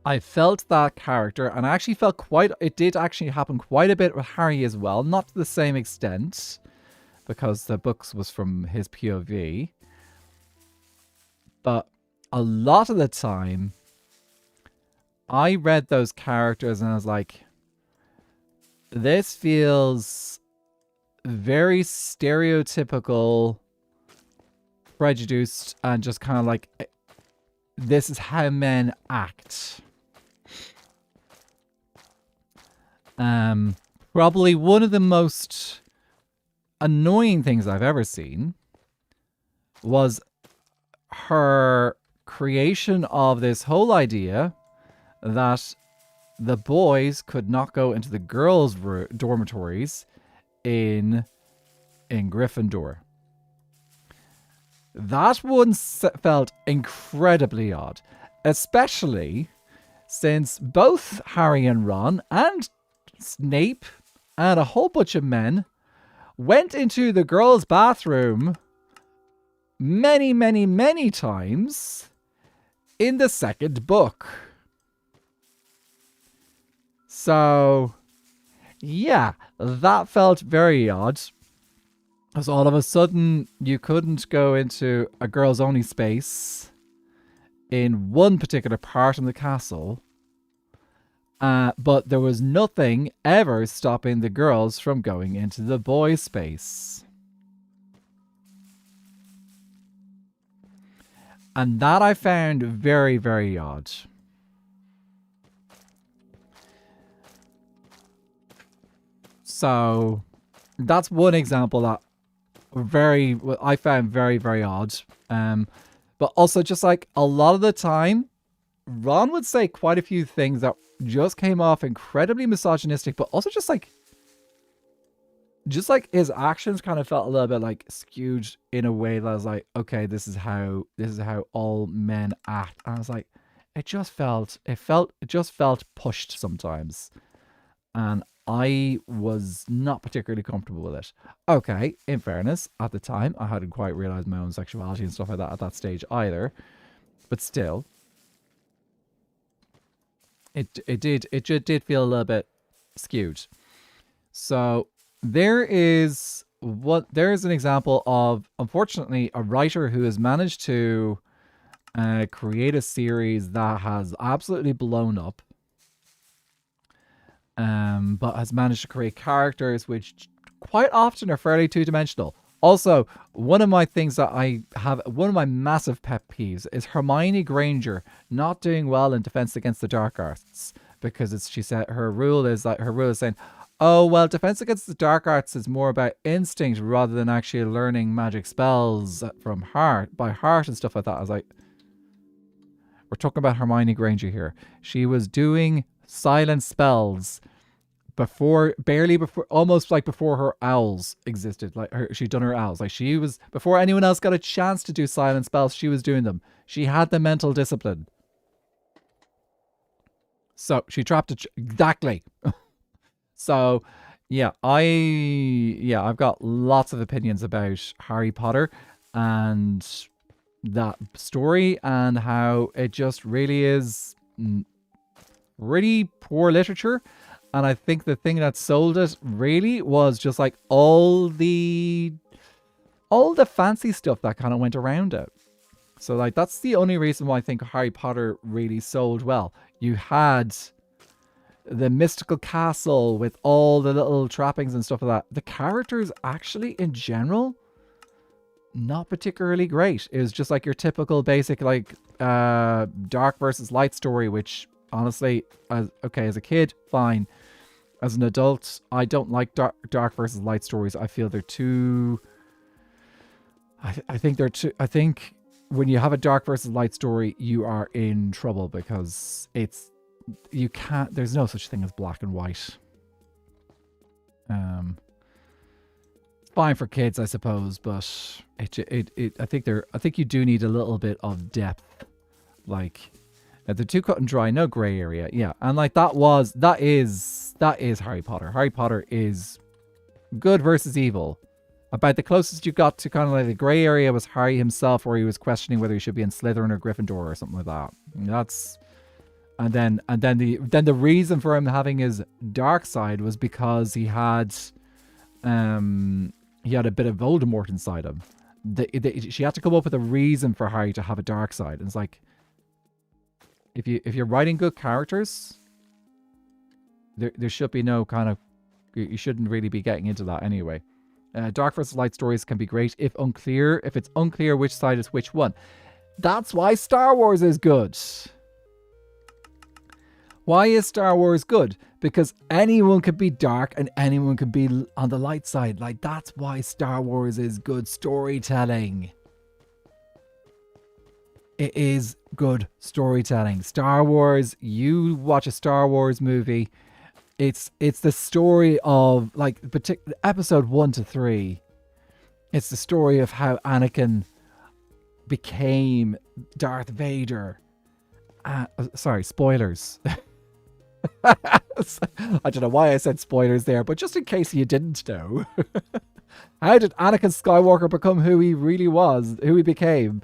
A: I felt that character, and I actually felt it did actually happen quite a bit with Harry as well. Not to the same extent, because the books was from his POV. But a lot of the time, I read those characters and I was like, this feels very stereotypical, prejudiced, and just kind of like, this is how men act. Probably one of the most annoying things I've ever seen was her creation of this whole idea that the boys could not go into the girls' dormitories in Gryffindor. That one felt incredibly odd, especially since both Harry and Ron and Snape and a whole bunch of men went into the girls' bathroom many, many, many times in the second book. So, yeah, that felt very odd. Because all of a sudden, you couldn't go into a girls' only space in one particular part of the castle. But there was nothing ever stopping the girls from going into the boys' space. And that I found very, very odd. So that's one example that I found very, very odd. But also just like a lot of the time, Ron would say quite a few things that just came off incredibly misogynistic, but also just like his actions kind of felt a little bit like skewed in a way that I was like, okay, this is how all men act. And I was like, it just felt pushed sometimes. And I was not particularly comfortable with it. Okay, in fairness, at the time, I hadn't quite realized my own sexuality and stuff like that at that stage either. But still, it just did feel a little bit skewed. So there is an example of, unfortunately, a writer who has managed to create a series that has absolutely blown up. But has managed to create characters which quite often are fairly two-dimensional. Also, one of my massive pet peeves is Hermione Granger not doing well in Defense Against the Dark Arts, because she said her rule is saying, oh, well, Defense Against the Dark Arts is more about instinct rather than actually learning magic spells by heart and stuff like that. I was like, we're talking about Hermione Granger here. She was doing silent spells almost like before her owls existed. Like she'd done her owls. Like she was, before anyone else got a chance to do silent spells, she was doing them. She had the mental discipline. So she trapped it exactly. So yeah, I've got lots of opinions about Harry Potter and that story and how it just really is really poor literature. And I think the thing that sold it really was just like all the fancy stuff that kind of went around it. So like that's the only reason why I think Harry Potter really sold well. You had the mystical castle with all the little trappings and stuff like that. The characters actually in general, not particularly great. It was just like your typical basic like dark versus light story, which honestly, as a kid, fine. As an adult, I don't like dark versus light stories. I feel they're too... I think when you have a dark versus light story, you are in trouble because there's no such thing as black and white. It's fine for kids, I suppose, but I think you do need a little bit of depth. Like, they're too cut and dry, no gray area. Yeah, and like that is Harry Potter. Harry Potter is good versus evil. About the closest you got to kind of like the gray area was Harry himself, where he was questioning whether he should be in Slytherin or Gryffindor or something like that. And then the reason for him having his dark side was because he had a bit of Voldemort inside him. She had to come up with a reason for Harry to have a dark side. And it's like, if you're writing good characters, there should be no kind of... You shouldn't really be getting into that anyway. Dark versus light stories can be great if it's unclear which side is which one. That's why Star Wars is good. Why is Star Wars good? Because anyone could be dark and anyone could be on the light side. Like, that's why Star Wars is good storytelling. It is good storytelling. Star Wars, you watch a Star Wars movie, it's the story of, like, episode 1 to 3. It's the story of how Anakin became Darth Vader. Sorry, spoilers. I don't know why I said spoilers there, but just in case you didn't know. How did Anakin Skywalker become who he really was, who he became?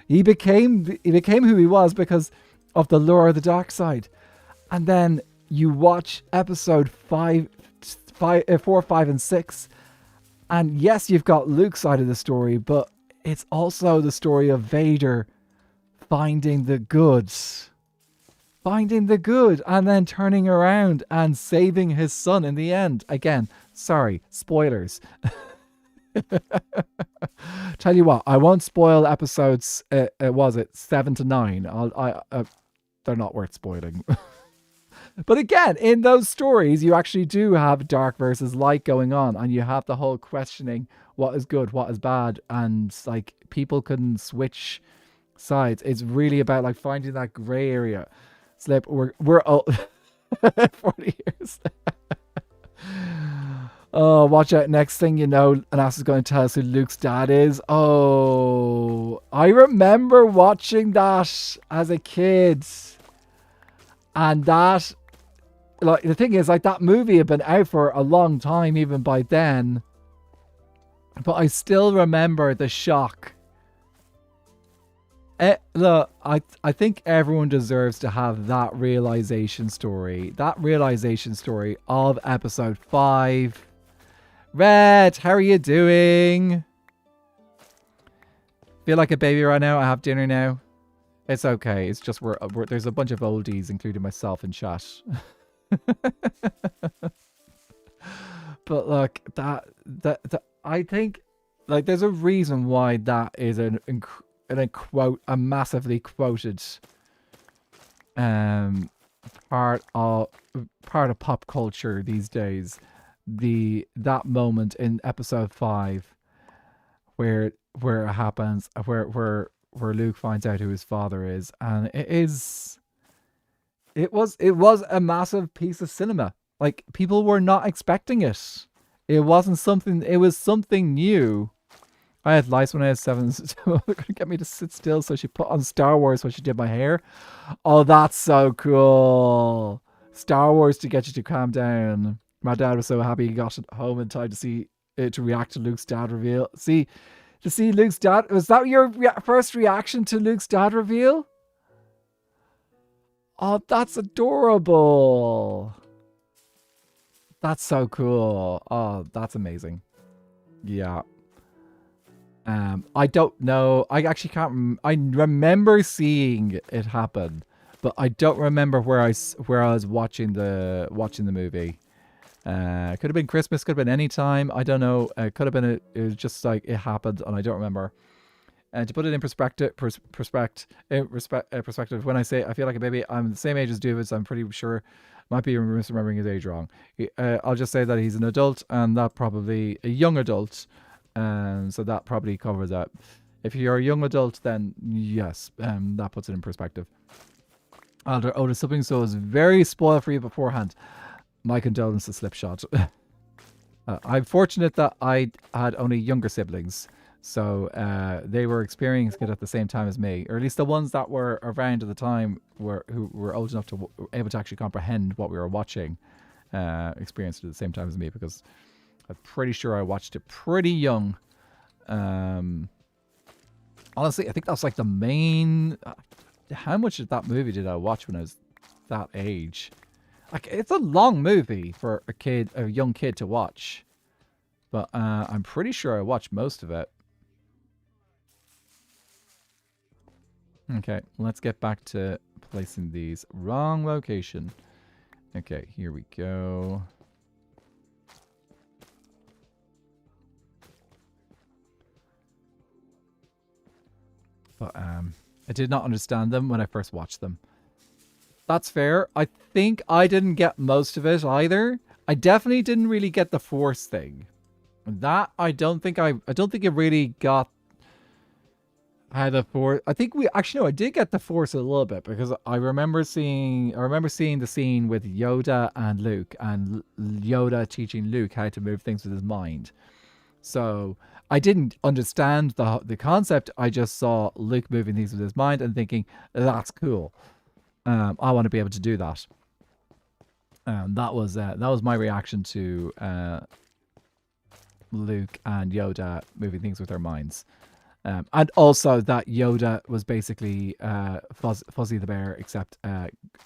A: He became who he was because of the lure of the dark side. And then you watch episode 4, 5, and 6. And yes, you've got Luke's side of the story, but it's also the story of Vader finding the good. Finding the good and then turning around and saving his son in the end. Again, sorry, spoilers. Tell you what, I won't spoil episodes. Was it 7 to 9? They're not worth spoiling. But again, in those stories, you actually do have dark versus light going on, and you have the whole questioning what is good, what is bad, and like people couldn't switch sides. It's really about like finding that gray area. Slip, we're old. 40 years. Oh, watch out. Next thing you know, Anas's going to tell us who Luke's dad is. Oh, I remember watching that as a kid. And that, like, the thing is, like, that movie had been out for a long time, even by then. But I still remember the shock. Look, I think everyone deserves to have that realization story. That realization story of episode 5. Red, how are you doing? Feel like a baby right now. I have dinner now. It's okay. It's just there's a bunch of oldies, including myself, in chat. But look, that I think like there's a reason why that is a massively quoted part of pop culture these days. That moment in episode 5 where it happens, where Luke finds out who his father is, and it was a massive piece of cinema. Like, people were not expecting it. It wasn't something. It was something new. I had lice when I was 7. They're gonna get me to sit still, so she put on Star Wars when she did my hair. Oh, that's so cool. Star Wars to get you to calm down. My dad was so happy he got home in time to react to Luke's dad reveal. To see Luke's dad. Was that your first reaction to Luke's dad reveal? Oh, that's adorable. That's so cool. Oh, that's amazing. Yeah. I don't know. I actually can't. I remember seeing it happen, but I don't remember where I was watching the movie. Could have been Christmas. Could have been any time. I don't know. Could have been. It was just like it happened, and I don't remember. And to put it in perspective, when I say I feel like a baby, I'm the same age as David. So I'm pretty sure. Might be misremembering his age wrong. I'll just say that he's an adult, and that probably a young adult. So that probably covers that. If you're a young adult, then yes, that puts it in perspective. Older siblings, so it's very spoiled for you beforehand. My condolences, Slipshot. I'm fortunate that I had only younger siblings, so they were experiencing it at the same time as me, or at least the ones that were around at the time who were old enough to able to actually comprehend what we were watching, experienced it at the same time as me, because I'm pretty sure I watched it pretty young. Honestly, I think that's like the main. How much of that movie did I watch when I was that age? Like, it's a long movie for a young kid to watch, but I'm pretty sure I watched most of it. Okay, let's get back to placing these. Wrong location. Okay, here we go. But I did not understand them when I first watched them. That's fair. I think I didn't get most of it either. I definitely didn't really get the Force thing. That I don't think it really got how the Force. I think I did get the Force a little bit, because I remember seeing the scene with Yoda and Luke, and Yoda teaching Luke how to move things with his mind. So I didn't understand the concept. I just saw Luke moving things with his mind and thinking, that's cool. I want to be able to do that. That was my reaction to Luke and Yoda moving things with their minds. And also that Yoda was basically Fuzzy the Bear, except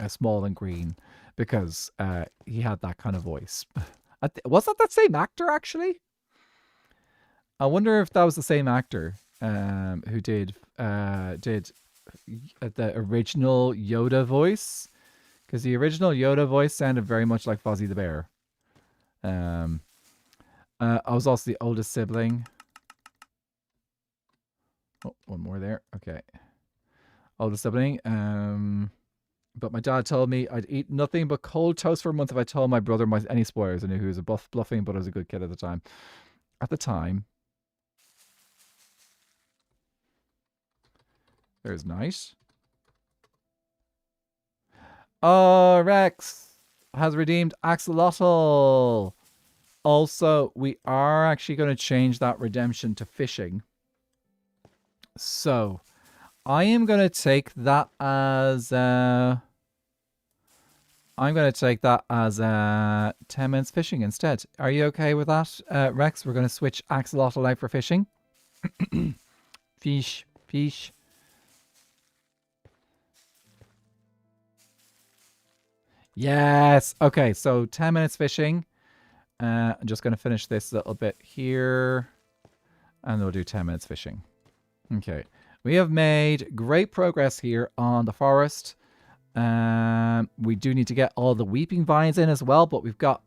A: small and green, because he had that kind of voice. Was that same actor, actually? I wonder if that was the same actor who did the original Yoda voice, because the original Yoda voice sounded very much like Fuzzy the Bear. I was also the oldest sibling. Oh, one more there. Okay. Oldest sibling. But my dad told me I'd eat nothing but cold toast for a month if I told my brother any spoilers. I knew he was bluffing, but I was a good kid at the time. There's nice. Oh, Rex has redeemed Axolotl. Also, we are actually going to change that redemption to fishing. So, I am going to take that as 10 minutes fishing instead. Are you okay with that, Rex? We're going to switch Axolotl out for fishing. Fish. Yes. Okay, so 10 minutes fishing. I'm just going to finish this little bit here. And we'll do 10 minutes fishing. Okay. We have made great progress here on the forest. We do need to get all the weeping vines in as well, but we've got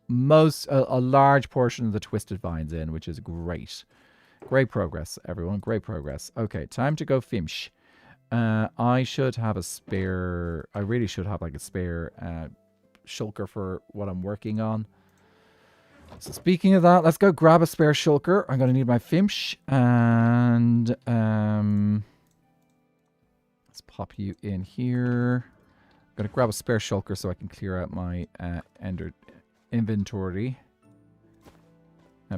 A: a large portion of the twisted vines in, which is great. Great progress, everyone. Great progress. Okay, time to go fish. I should have a spare... I really should have like a spare shulker for what I'm working on. So speaking of that, let's go grab a spare shulker. I'm going to need my fish. And let's pop you in here. I'm going to grab a spare shulker so I can clear out my inventory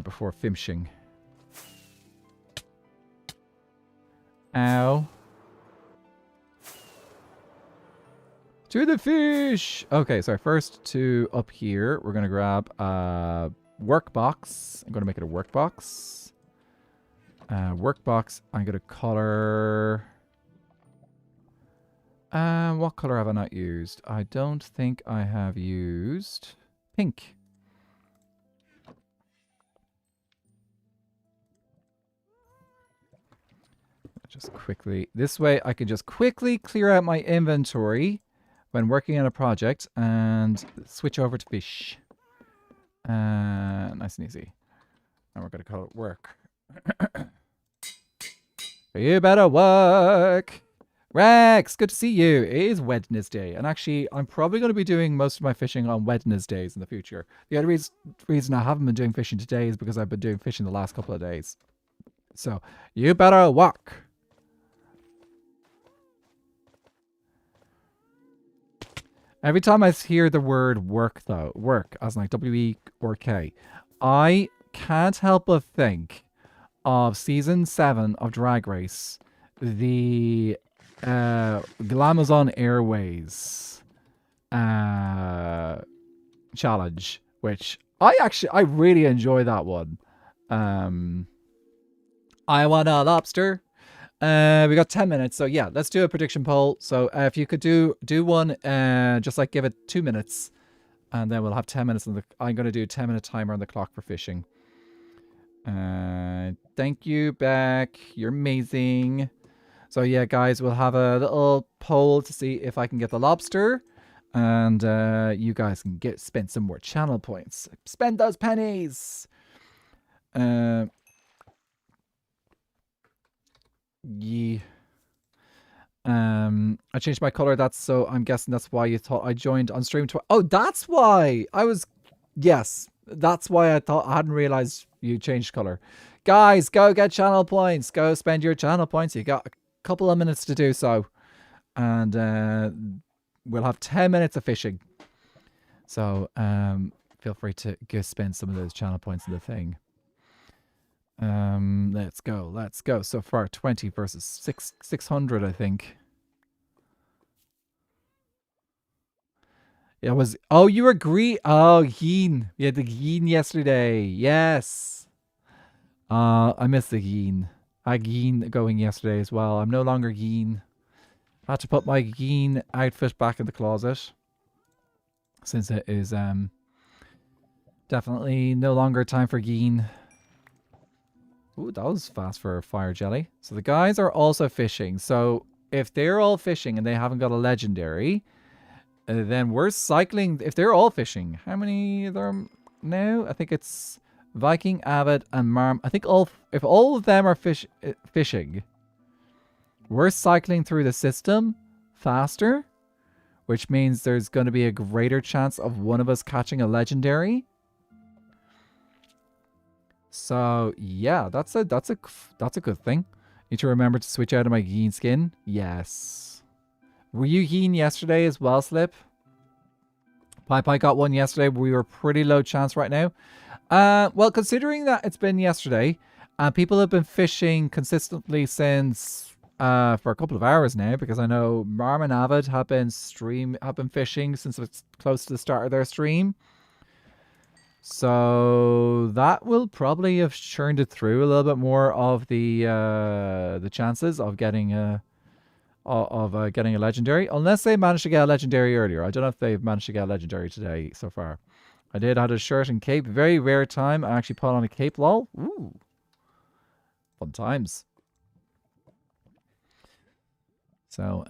A: before fishing. Ow. To the fish! Okay, so first to up here, we're going to grab a workbox. I'm going to make it a workbox. Workbox, I'm going to color... what color have I not used? I don't think I have used pink. Just quickly... This way I can just quickly clear out my inventory when working on a project and switch over to fish. Nice and easy. And we're going to call it work. You better work. Rex, good to see you. It is Wednesday. And actually, I'm probably going to be doing most of my fishing on Wednesdays in the future. The only reason I haven't been doing fishing today is because I've been doing fishing the last couple of days. So, you better work. Every time I hear the word work, though, work, as in like W-E or K, I can't help but think of Season 7 of Drag Race, the Glamazon Airways challenge, which I really enjoy that one. I want a lobster. We got 10 minutes, so yeah, let's do a prediction poll. So if you could do one, just like give it 2 minutes, and then we'll have 10 minutes. I'm going to do a 10-minute timer on the clock for fishing. Thank you, Beck. You're amazing. So yeah, guys, we'll have a little poll to see if I can get the lobster, and you guys can spend some more channel points. Spend those pennies. Yeah. I changed my color. So I'm guessing that's why you thought I joined on stream. Oh, that's why yes, that's why I thought I hadn't realized you changed color. Guys, go get channel points. Go spend your channel points. You got a couple of minutes to do so, and we'll have 10 minutes of fishing. So feel free to go spend some of those channel points in the thing. Let's go. So far, 20 versus 600, I think. It was... Oh, you agree? Oh, Heen. We had the Heen yesterday. Yes. I miss the Geen. I had Geen going yesterday as well. I'm no longer Geen. I had to put my Geen outfit back in the closet. Since it is definitely no longer time for Geen. Ooh, that was fast for fire jelly. So the guys are also fishing. So if they're all fishing and they haven't got a legendary, then we're cycling. If they're all fishing, how many are there now? I think it's Viking, Avid, and Marm. I think if all of them are fishing, we're cycling through the system faster, which means there's going to be a greater chance of one of us catching a legendary. So yeah, that's a good thing. Need to remember to switch out of my Geen skin. Yes. Were you Geen yesterday as well, Slip? Pipe got one yesterday. We were pretty low chance right now. Well, considering that it's been yesterday, people have been fishing consistently since for a couple of hours now, because I know Marm and Avid have been fishing since it's close to the start of their stream. So that will probably have churned it through a little bit more of the chances of getting a legendary, unless they managed to get a legendary earlier. I don't know if they've managed to get a legendary today so far. I did had a shirt and cape. Very rare time I actually put on a cape, lol. Ooh. Fun times. So,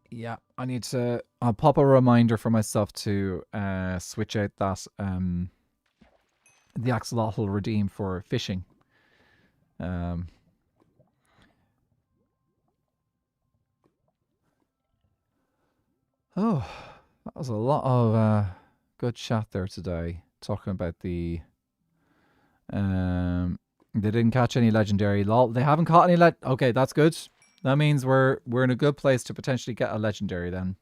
A: yeah, I'll pop a reminder for myself to switch out that, the axolotl redeem for fishing. Oh, that was a lot of good chat there today, talking about the they didn't catch any legendary. Lol, they haven't caught any okay, that's good. That means we're in a good place to potentially get a legendary then.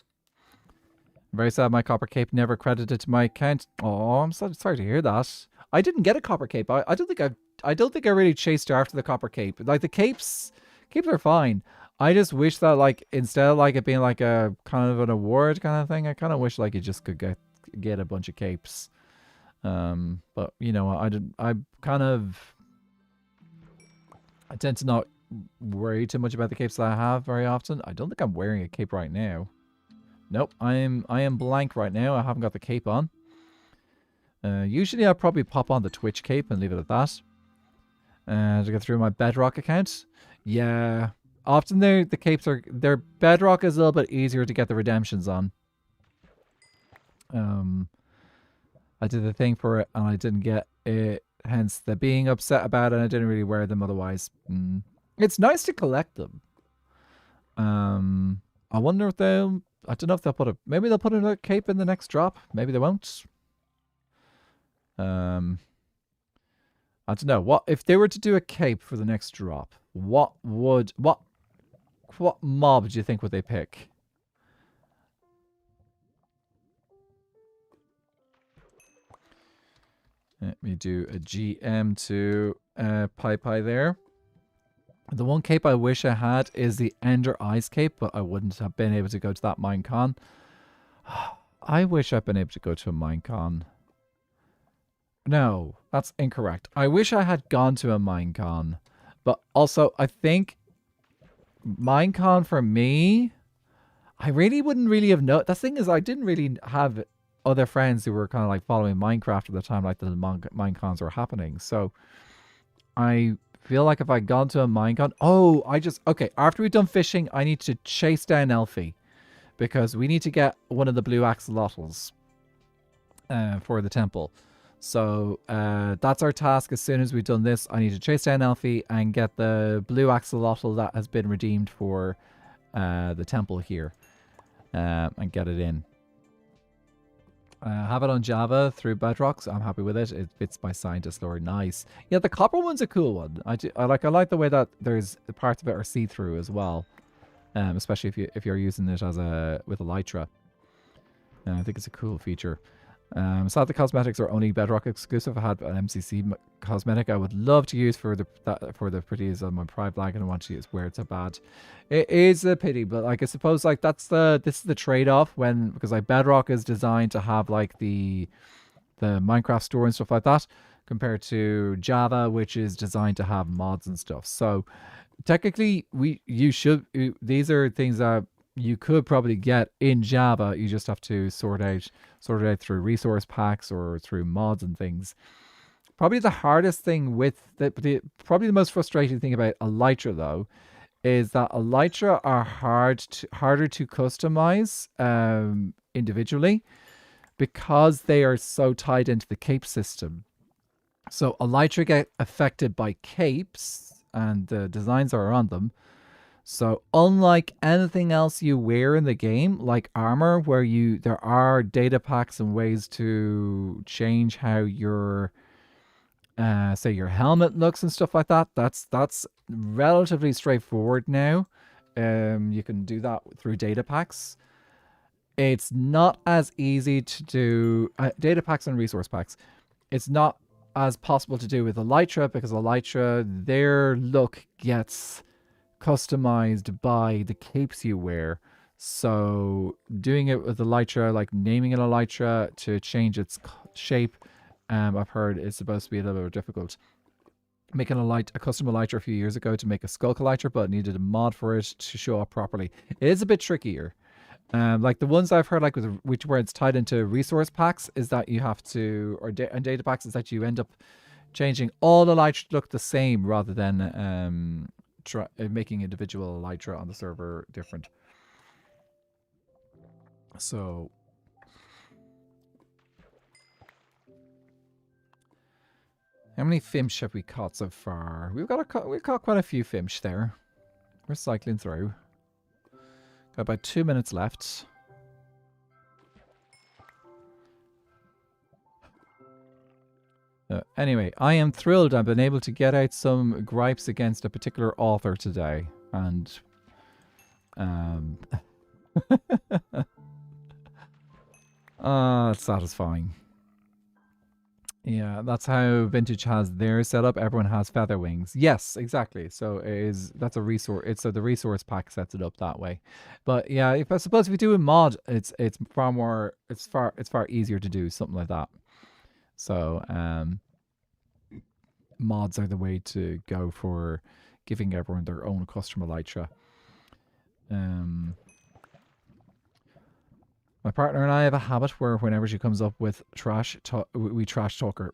A: Very sad my copper cape never credited to my account. Oh, I'm so sorry to hear that. I didn't get a copper cape. I don't think I really chased after the copper cape. Like the capes are fine. I just wish that, like, instead of like it being like a kind of an award kind of thing, I kind of wish like you just could get a bunch of capes. But you know, I tend to not worry too much about the capes that I have very often. I don't think I'm wearing a cape right now. Nope, I am blank right now. I haven't got the cape on. Usually I'll probably pop on the Twitch cape and leave it at that. To go through my Bedrock account. Yeah, often the capes are, their Bedrock is a little bit easier to get the redemptions on. I did the thing for it and I didn't get it, hence the being upset about it. And I didn't really wear them otherwise. It's nice to collect them. I wonder if I don't know if they'll maybe they'll put a cape in the next drop. Maybe they won't. I don't know. What if they were to do a cape for the next drop? What mob do you think would they pick? Let me do a GM to Pie there. The one cape I wish I had is the Ender Eyes cape, but I wouldn't have been able to go to that Minecon. I wish I'd been able to go to a Minecon. No, that's incorrect. I wish I had gone to a Minecon. But also, I think Minecon for me, I really wouldn't really have known. The thing is, I didn't really have other friends who were kind of like following Minecraft at the time, like the Minecons were happening. So I feel like if I'd gone to a Minecon, okay, after we've done fishing, I need to chase down Elfie, because we need to get one of the blue axolotls for the temple. So that's our task. As soon as we've done this, I need to chase down Elfie and get the blue axolotl that has been redeemed for the temple here, and get it in. Have it on Java through Bedrock. So I'm happy with it. It fits my scientist lore. Nice. Yeah, the copper one's a cool one. I like the way that there's parts of it are see-through as well, especially if you're using it as with Elytra. I think it's a cool feature. So the cosmetics are only Bedrock exclusive. I had an MCC cosmetic I would love to use for the pretties on my pride blanket, and want to use where it's so bad. It is a pity, but like I suppose like this is the trade-off, because like Bedrock is designed to have like the the Minecraft store and stuff like that, compared to Java, which is designed to have mods and stuff. So technically, these are things that you could probably get in Java. You just have to sort it out through resource packs or through mods and things. Probably the hardest thing with probably the most frustrating thing about Elytra though, is that Elytra are harder to customize individually, because they are so tied into the cape system. So Elytra get affected by capes and the designs are on them. So unlike anything else you wear in the game, like armor, where there are data packs and ways to change how your say your helmet looks and stuff like that, that's relatively straightforward now. You can do that through data packs. It's not as easy to do data packs and resource packs. It's not as possible to do with Elytra, because Elytra, their look gets customized by the capes you wear. So doing it with Elytra, like naming an Elytra to change its shape, I've heard it's supposed to be a little bit difficult. Making a custom Elytra a few years ago to make a Skulk Elytra, but needed a mod for it to show up properly. It is a bit trickier. Like the ones I've heard, like where it's tied into resource packs, is that you have to, and data packs, is that you end up changing all the Elytra to look the same rather than making individual Elytra on the server different. So how many Fimsh have we caught so far? We've caught quite a few Fimsh there. We're cycling through. Got about 2 minutes left. Anyway, I am thrilled I've been able to get out some gripes against a particular author today. And it's satisfying. Yeah, that's how Vintage has their setup. Everyone has feather wings. Yes, exactly. So that's a resource. The resource pack sets it up that way. But yeah, I suppose if you do a mod, it's far easier to do something like that. So mods are the way to go for giving everyone their own custom Elytra. My partner and I have a habit where whenever she comes up with trash, we trash talk her.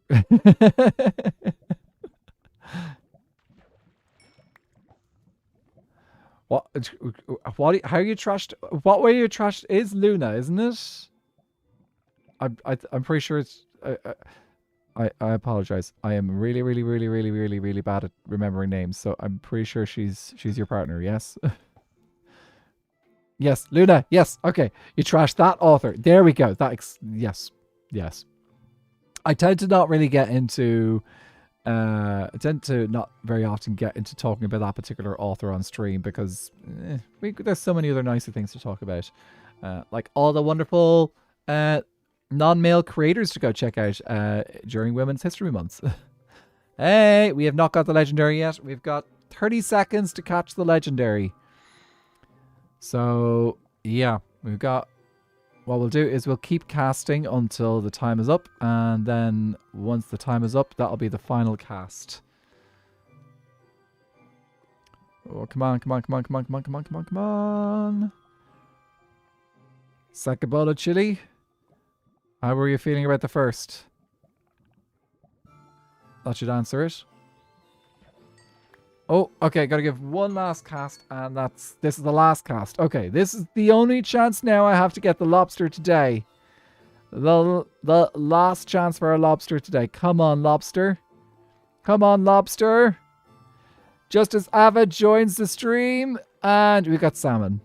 A: How you trashed? What way you trashed is Luna, isn't it? I'm pretty sure it's. I apologize. I am really bad at remembering names, so I'm pretty sure she's your partner. Yes. Yes, Luna. Yes. Okay. You trashed that author. There we go. Yes. Yes. I tend to not really get into... I tend to not very often get into talking about that particular author on stream because there's so many other nicer things to talk about. Like all the wonderful non-male creators to go check out during Women's History Month. Hey, we have not got the legendary yet. We've got 30 seconds to catch the legendary. So, yeah, we've got... What we'll do is we'll keep casting until the time is up. And then once the time is up, that'll be the final cast. Oh, come on, come on, come on, come on, come on, come on, come on, come on. Second bowl of chili. How were you feeling about the first? That should answer it. Oh, okay, gotta give one last cast, and this is the last cast. Okay, this is the only chance now I have to get the lobster today. The last chance for a lobster today. Come on, lobster. Come on, lobster. Just as Avid joins the stream, and we got salmon.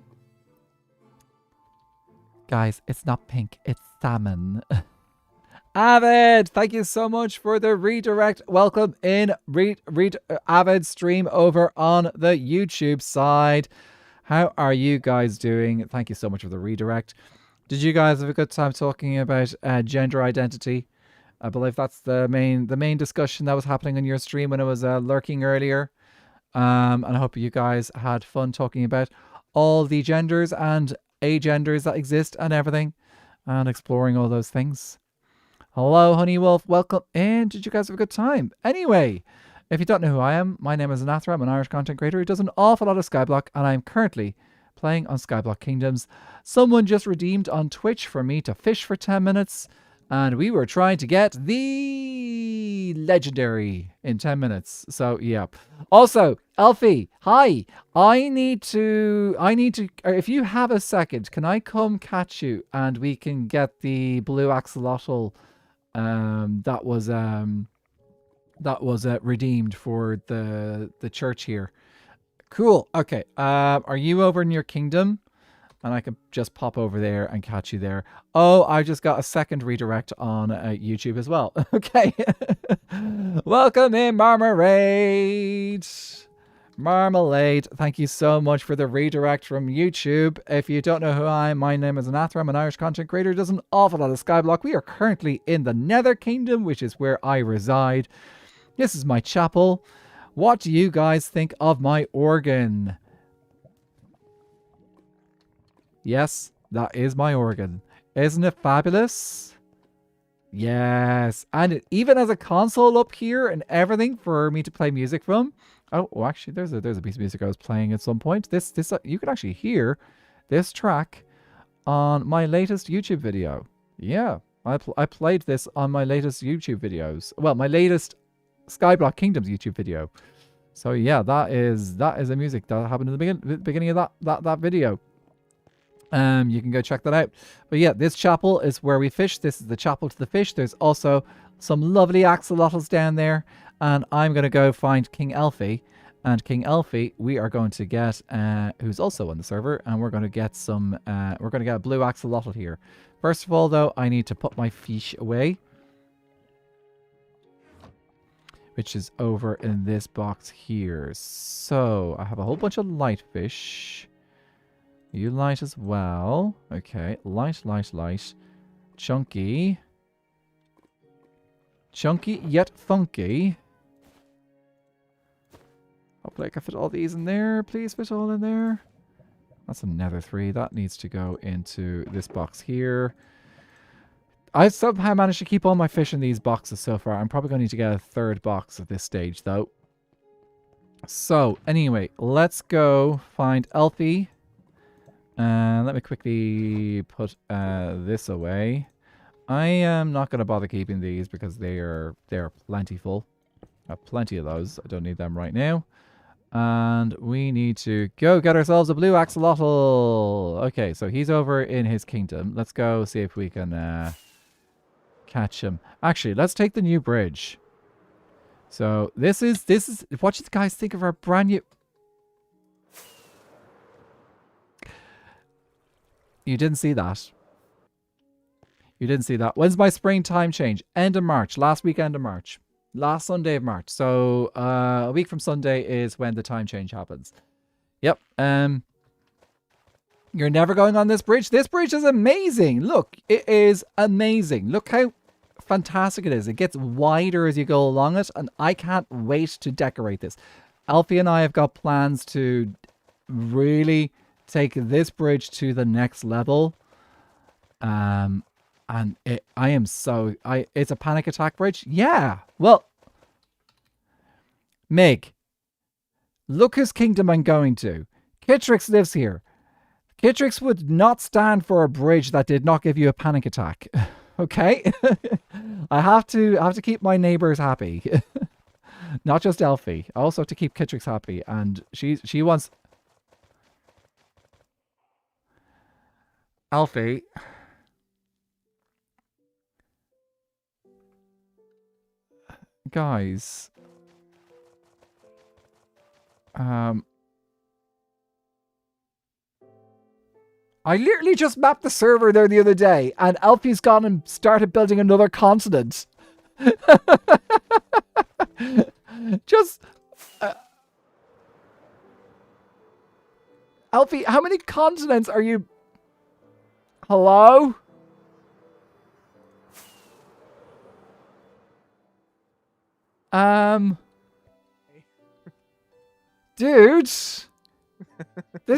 A: Guys, it's not pink, it's salmon. Avid, thank you so much for the redirect. Welcome in Avid stream over on the YouTube side. How are you guys doing? Thank you so much for the redirect. Did you guys have a good time talking about gender identity? I believe that's the main discussion that was happening on your stream when I was lurking earlier. And I hope you guys had fun talking about all the genders and agenders that exist and everything, and exploring all those things. Hello, Honey Wolf. Welcome in. Did you guys have a good time? Anyway, if you don't know who I am, my name is Anathra. I'm an Irish content creator who does an awful lot of Skyblock, and I'm currently playing on Skyblock Kingdoms. Someone just redeemed on Twitch for me to fish for 10 minutes, and we were trying to get the legendary in 10 minutes. So, yeah. Also, Alfie, hi. I need to, if you have a second, can I come catch you and we can get the blue axolotl that was redeemed for the church here. Cool. Okay. Are you over in your kingdom? And I can just pop over there and catch you there. Oh, I just got a second redirect on YouTube as well. Okay. Welcome in, Marmalade. Marmalade, thank you so much for the redirect from YouTube. If you don't know who I am, my name is Anathra. I'm an Irish content creator who does an awful lot of Skyblock. We are currently in the Nether Kingdom, which is where I reside. This is my chapel. What do you guys think of my organ? Yes, that is my organ. Isn't it fabulous? Yes, and it even has a console up here and everything for me to play music from. Oh, actually, there's a piece of music I was playing at some point. This you can actually hear this track on my latest YouTube video. Yeah, I played this on my latest YouTube videos. Well, my latest Skyblock Kingdoms YouTube video. So yeah, that is a music that happened in the beginning of that video. You can go check that out. But yeah, this chapel is where we fish. This is the chapel to the fish. There's also some lovely axolotls down there. And I'm going to go find King Alfie. And King Alfie, we are going to get, who's also on the server. And we're going to get some, we're going to get a blue axolotl here. First of all, though, I need to put my fish away. Which is over in this box here. So, I have a whole bunch of light fish. You light as well. Okay. Light. Chunky. Chunky yet funky. Hopefully I can fit all these in there. Please fit all in there. That's a Nether 3. That needs to go into this box here. I somehow managed to keep all my fish in these boxes so far. I'm probably going to need to get a third box at this stage, though. So, anyway, let's go find Alfie. Let me quickly put this away. I am not going to bother keeping these because they're plentiful. I have plenty of those. I don't need them right now. And we need to go get ourselves a blue axolotl. Okay, so he's over in his kingdom. Let's go see if we can catch him. Actually, let's take the new bridge. So this is what do you guys think of our brand new... You didn't see that. You didn't see that. When's my springtime change? End of March. Last weekend of March. Last Sunday of March. So a week from Sunday is when the time change happens. Yep. You're never going on this bridge. This bridge is amazing. Look, it is amazing. Look how fantastic it is. It gets wider as you go along it, and I can't wait to decorate this. Alfie and I have got plans to really take this bridge to the next level. And it's a panic attack bridge. Yeah. Well, Meg, look whose kingdom I'm going to. Kitrix lives here. Kitrix would not stand for a bridge that did not give you a panic attack. Okay? I have to keep my neighbors happy. Not just Elfie. I also have to keep Kitrix happy, and she wants Alfie. Guys. I literally just mapped the server there the other day, and Alfie's gone and started building another continent. Just... Alfie, how many continents are you... Hello? Dude, this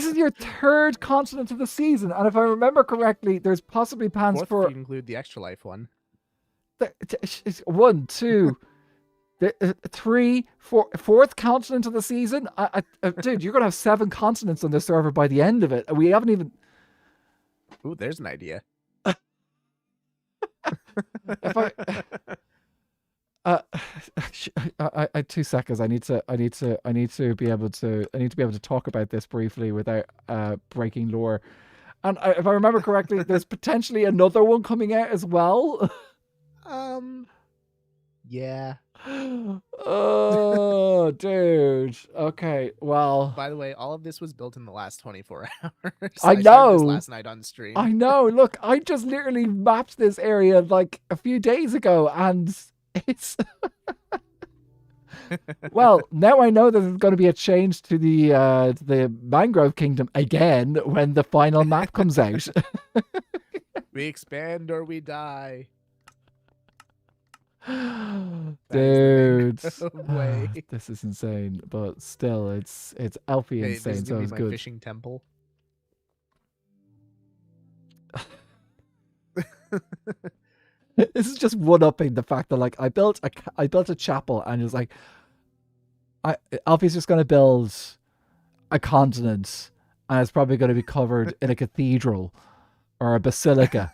A: is your third continent of the season, and if I remember correctly, there's possibly plans
B: Fourth
A: for...
B: if you include the extra life one.
A: 1, 2, 3, 4, fourth continent of the season. Dude, you're gonna have 7 continents on this server by the end of it. We haven't even.
B: Ooh, there's an idea.
A: If I 2 seconds. I need to be able to talk about this briefly without breaking lore. And if I remember correctly, there's potentially another one coming out as well.
B: Yeah.
A: Oh, dude. Okay, well.
B: By the way, all of this was built in the last 24 hours.
A: I
B: started
A: know.
B: this last night on stream.
A: I know. Look, I just literally mapped this area like a few days ago, and it's. Well, now I know that there's going to be a change to the Mangrove Kingdom again when the final map comes out.
B: We expand or we die.
A: Dude,
B: way.
A: this is insane, but still, it's Elfie
B: Hey,
A: insane,
B: this is
A: so
B: gonna
A: it's
B: be my
A: good.
B: fishing temple.
A: This is just one-upping the fact that like I built a chapel, and it's like Alfie's just gonna build a continent, and it's probably going to be covered in a cathedral or a basilica.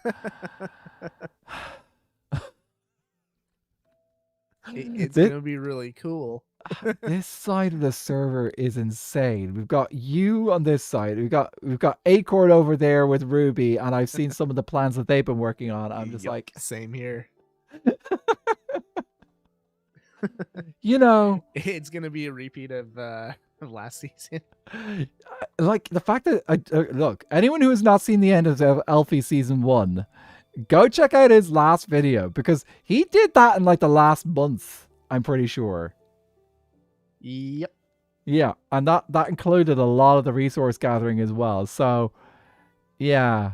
B: It's gonna be really cool.
A: This side of the server is insane. We've got you on this side. We've got Acorn over there with Ruby, and I've seen some of the plans that they've been working on. I'm just like,
B: same here.
A: you know,
B: It's gonna be a repeat of last season.
A: like the fact that look, anyone who has not seen the end of Elfie season 1, go check out his last video, because he did that in like the last month, I'm pretty sure.
B: Yep.
A: Yeah, and that included a lot of the resource gathering as well. So, yeah,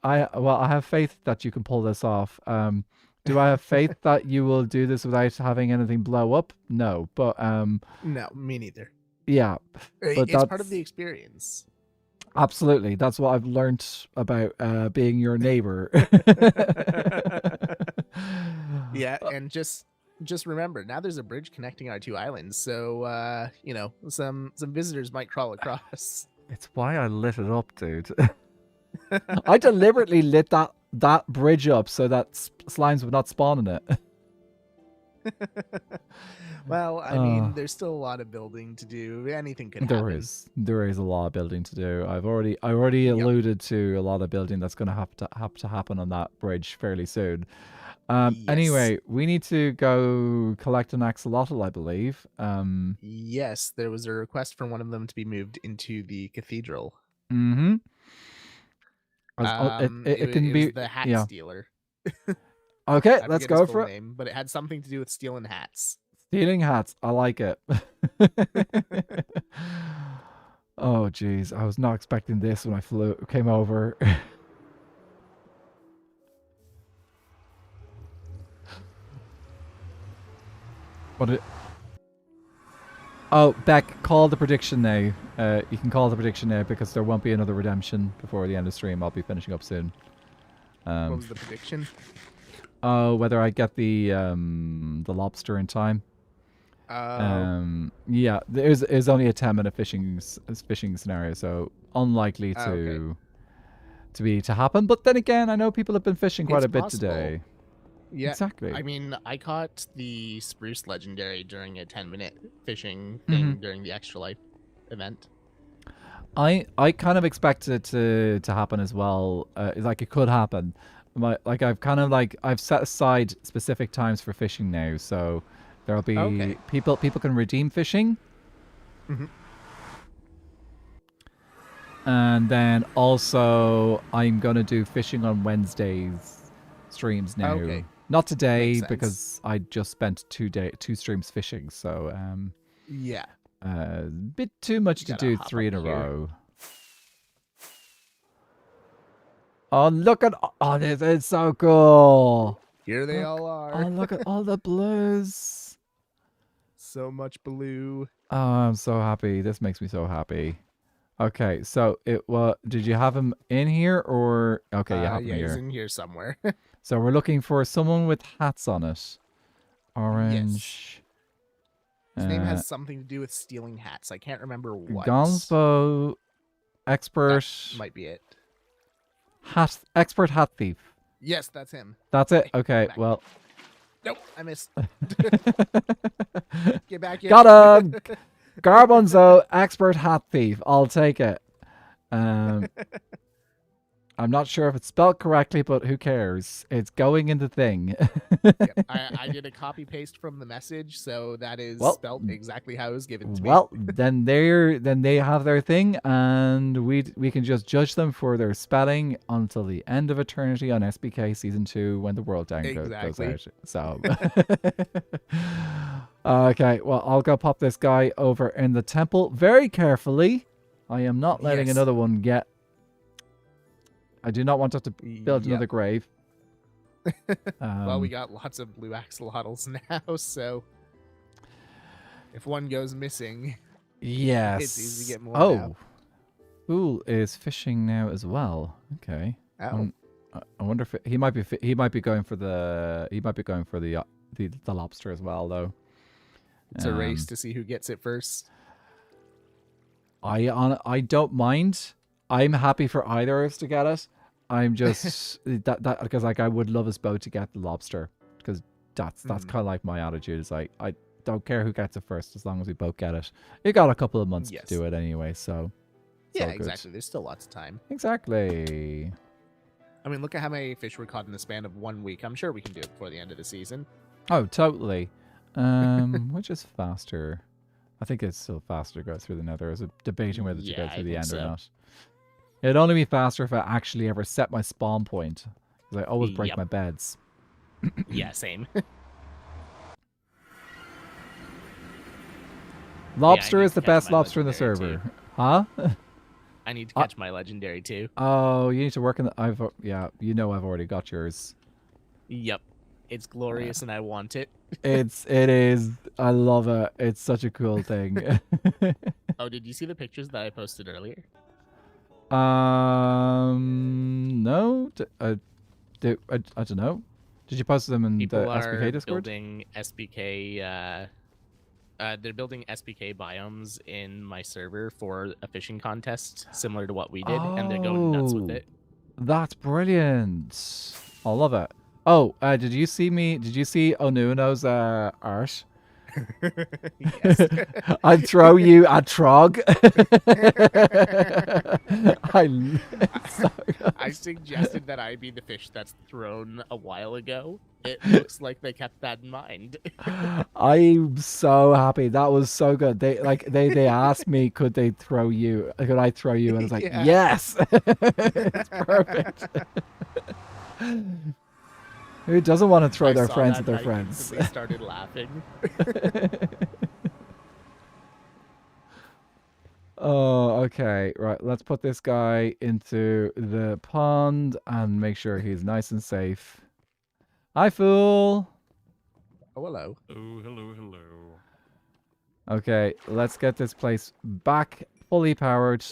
A: I have faith that you can pull this off. Do I have faith that you will do this without having anything blow up? No, but
B: No, me neither.
A: yeah, but
B: It's part of the experience.
A: Absolutely, that's what I've learned about being your neighbor.
B: Yeah, and just remember, now there's a bridge connecting our 2 islands, so you know, some visitors might crawl across.
A: It's why I lit it up, dude. I deliberately lit that bridge up so that slimes would not spawn in it.
B: Well, I mean, there's still a lot of building to do. Anything could happen.
A: There is a lot of building to do. I already alluded to a lot of building that's going to have to happen on that bridge fairly soon.
B: Yes.
A: Anyway, we need to go collect an axolotl, I believe.
B: Yes, there was a request from one of them to be moved into the cathedral.
A: Mm-hmm.
B: It
A: can be
B: was the hat stealer.
A: Okay, let's go for it.
B: Name, but it had something to do with stealing hats.
A: Stealing hats, I like it. Oh, jeez, I was not expecting this when I came over. Oh, Beck, call the prediction now. You can call the prediction now, because there won't be another redemption before the end of stream. I'll be finishing up soon.
B: What was the prediction?
A: Oh, whether I get the lobster in time. Yeah, there's only a 10-minute fishing scenario, so unlikely to happen. But then again, I know people have been fishing quite a bit today.
B: Yeah,
A: exactly.
B: I mean, I caught the spruce legendary during a 10-minute fishing thing during the Extra Life event.
A: I kind of expected it to happen as well. Like, it could happen. I've set aside specific times for fishing now, so there'll be people can redeem fishing. And then also I'm gonna do fishing on Wednesdays streams now. Not today, because I just spent 2 streams fishing, so
B: yeah,
A: a bit too much to do 3 in a row. Oh, look at this is so cool.
B: Here they all are.
A: Oh, look at all the blues.
B: So much blue.
A: Oh, I'm so happy. This makes me so happy. Okay, so it was. Did you have him in here or? Okay, you have him
B: Yeah, he's
A: here.
B: in here somewhere.
A: So we're looking for someone with hats on it.
B: Yes.
A: Orange.
B: His name has something to do with stealing hats. I can't remember what.
A: Gonsbo,
B: That
A: expert
B: might be it.
A: expert hat thief.
B: Yes, that's him.
A: That's it.
B: Hey,
A: Okay,
B: come back.
A: well.
B: Nope, I missed. Get back here.
A: Got him. Garbanzo, expert hat thief. I'll take it. I'm not sure if it's spelled correctly, but who cares? It's going in the thing.
B: Yep, I did a copy paste from the message, so that is
A: Well,
B: spelled exactly how it was given to me.
A: Well, then they have their thing, and we can just judge them for their spelling until the end of eternity on SBK season 2 when the world down goes out. So, okay, well I'll go pop this guy over in the temple very carefully. I am not letting another one get. I do not want us to build another grave.
B: Well, we got lots of blue axolotls now, so if one goes missing,
A: yes,
B: it's easy to get more. Now.
A: Fool is fishing now as well. Okay.
B: Oh.
A: I wonder if he might be going for the lobster as well though.
B: It's a race to see who gets it first.
A: I don't mind. I'm happy for either of us to get it. I'm just that because like I would love us both to get the lobster because that's kind of like my attitude. Is like I don't care who gets it first as long as we both get it. You got a couple of months to do it anyway, so
B: yeah, exactly. There's still lots of time.
A: Exactly.
B: I mean, look at how many fish were caught in the span of 1 week. I'm sure we can do it before the end of the season.
A: Oh, totally. Which is faster? I think it's still faster to go through the Nether. I was debating whether to go through the end or not. It'd only be faster if I actually ever set my spawn point. Because I always break my beds.
B: Yeah, same.
A: Lobster is the best lobster in the server.
B: Too.
A: Huh?
B: I need to catch my legendary too.
A: Oh, you need to work on the... yeah, you know I've already got yours.
B: Yep. It's glorious and I want it.
A: It is. I love it. It's such a cool thing.
B: Oh, did you see the pictures that I posted earlier?
A: No. I don't know. Did you post them in the SBK Discord?
B: Building SBK, they're building SBK biomes in my server for a fishing contest similar to what we did, and they're going nuts with it.
A: That's brilliant. I love it. Oh, did you see Onuno's art?
B: Yes.
A: I'd throw you a trog.
B: I suggested that I be the fish that's thrown a while ago. It looks like they kept that in mind.
A: I'm so happy. That was so good. They asked me, could I throw you? And I was like, yes. It's perfect. Who doesn't want to throw their friends at their friends?
B: They started laughing.
A: Oh, okay. Right. Let's put this guy into the pond and make sure he's nice and safe. Hi, fool.
B: Oh, hello.
C: Oh, hello, hello.
A: Okay, let's get this place back fully powered.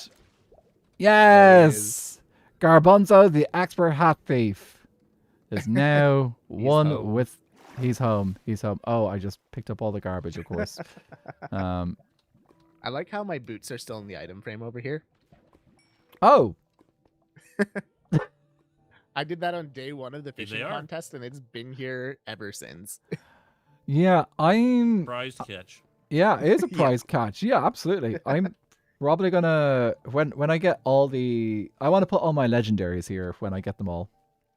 A: Yes! Garbanzo, the expert hat thief, is now one with... He's home. He's home. Oh, I just picked up all the garbage, of course.
B: I like how my boots are still in the item frame over here.
A: Oh!
B: I did that on day 1 of the fishing contest, and it's been here ever since.
A: Yeah, I'm...
C: Prize catch.
A: Yeah, it is a prize catch. Yeah, absolutely. I'm probably gonna... When I get all the... I want to put all my legendaries here when I get them all.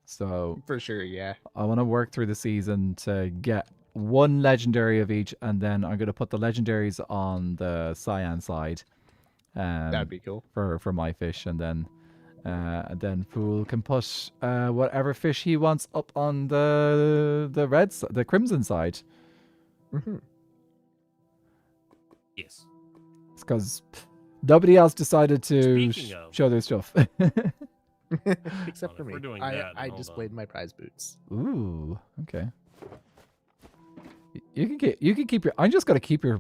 A: So...
B: For sure, yeah.
A: I want to work through the season to get one legendary of each, and then I'm going to put the legendaries on the cyan side.
B: That'd be cool.
A: For my fish, and then Fool can put whatever fish he wants up on the crimson side.
B: Mm-hmm.
C: Yes.
A: It's because nobody else decided to show their stuff.
B: Except for me. I displayed my prize boots.
A: Ooh, okay. You can keep your... I'm just gonna keep your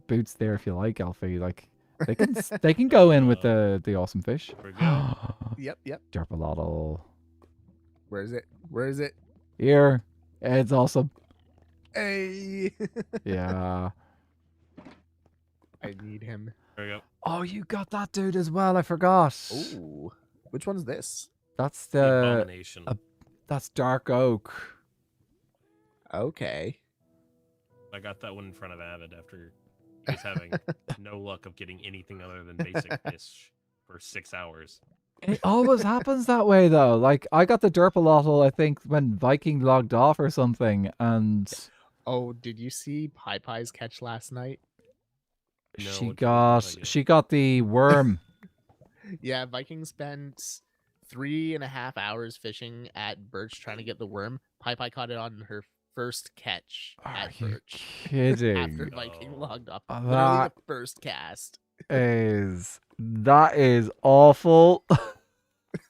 A: boots there if you like, Alfie. Like, They can go in with the awesome fish.
C: Here we go.
D: Yep.
A: Derpalotl.
D: Where is it? Where is it?
A: Here. It's awesome.
D: Hey.
A: Yeah.
D: I need him.
C: There we go.
A: Oh, you got that dude as well. I forgot.
D: Ooh. Which one's this?
A: That's
C: The
A: the
C: abomination.
A: that's dark oak.
D: Okay.
C: I got that one in front of Avid after he's having no luck of getting anything other than basic fish for 6 hours.
A: It always happens that way though. Like I got the Derpalotl, I think, when Viking logged off or something, and
D: Oh, did you see Pie Pie's catch last night?
C: No,
A: she
C: what
A: got
C: did I get?
A: she got the worm.
D: Yeah, Viking spent 3.5 hours fishing at Birch trying to get the worm. Pie Pie caught it on her first catch
A: Are
D: at
A: you
D: Birch.
A: kidding?
D: After Viking
C: Oh.
D: logged off.
A: That
D: Literally the first cast.
A: that is awful.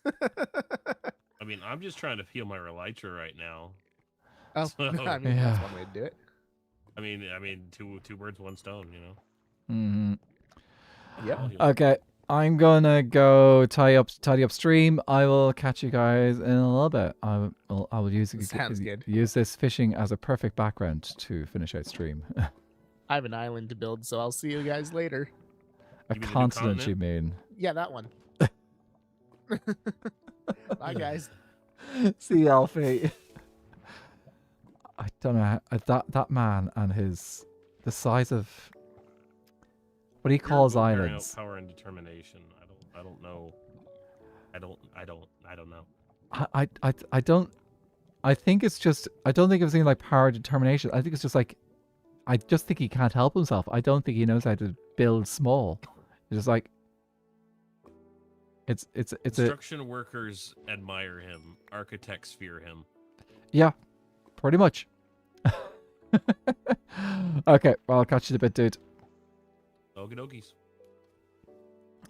C: I mean, I'm just trying to heal my Elytra right now.
D: Oh,
C: So-
D: I mean,
A: Yeah.
D: that's one way to do it.
C: I mean, two birds, one stone. You know.
A: hmm
D: Yep.
C: I'll heal.
A: Okay, I'm gonna go tidy up stream. I will catch you guys in a little bit. I will use
D: Sounds good.
A: use this fishing as a perfect background to finish out stream.
D: I have an island to build, so I'll see you guys later.
A: A
C: You mean a new
A: continent, you
C: continent?
A: mean?
D: Yeah, that one. Bye, guys.
A: See, Alfie. I don't know that man and the size of what he calls
C: You're bearing out
A: islands.
C: Power and determination. I don't know. I don't know.
A: I don't. I think it's just. I don't think it's anything like power determination. I think it's just like. I just think he can't help himself. I don't think he knows how to build small. It's just like. It's a
C: Construction workers admire him. Architects fear him.
A: yeah, pretty much. Okay, well I'll catch you in a bit, dude.
C: Okie dokies.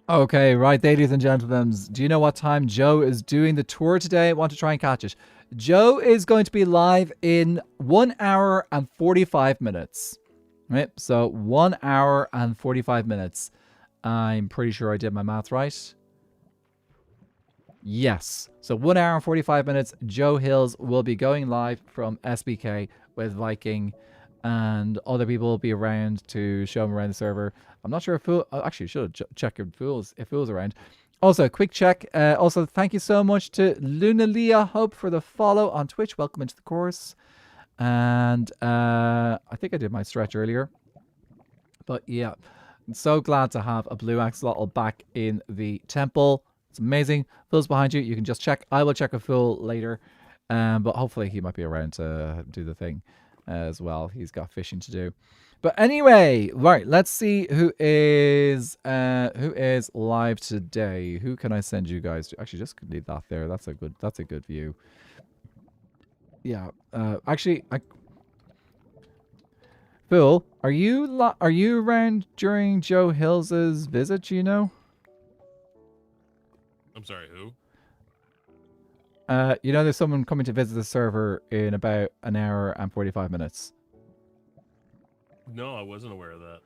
A: Okay, right, ladies and gentlemen. Do you know what time Joe is doing the tour today? I want to try and catch it. Joe is going to be live in 1 hour and 45 minutes. Right? So 1 hour and 45 minutes. I'm pretty sure I did my math right. Yes. So 1 hour and 45 minutes. Joe Hills will be going live from SBK with Viking, and other people will be around to show him around the server. I'm not sure if Fool... Actually, should have checked if Fool's around. Also, quick check. Also, thank you so much to Lunalia Hope for the follow on Twitch. Welcome into the course. And I think I did my stretch earlier. But yeah, I'm so glad to have a blue axolotl back in the temple. It's amazing. Fool's behind you. You can just check. I will check a Fool later. But hopefully he might be around to do the thing as well. He's got fishing to do. But anyway, right, let's see who is live today. Who can I send you guys to? Actually, just leave that there. That's a good view. Yeah. Actually, Phil, are you around during Joe Hills's visit? Do you know?
C: I'm sorry, who?
A: You know, there's someone coming to visit the server in about an hour and 45 minutes.
C: No, I wasn't aware of that.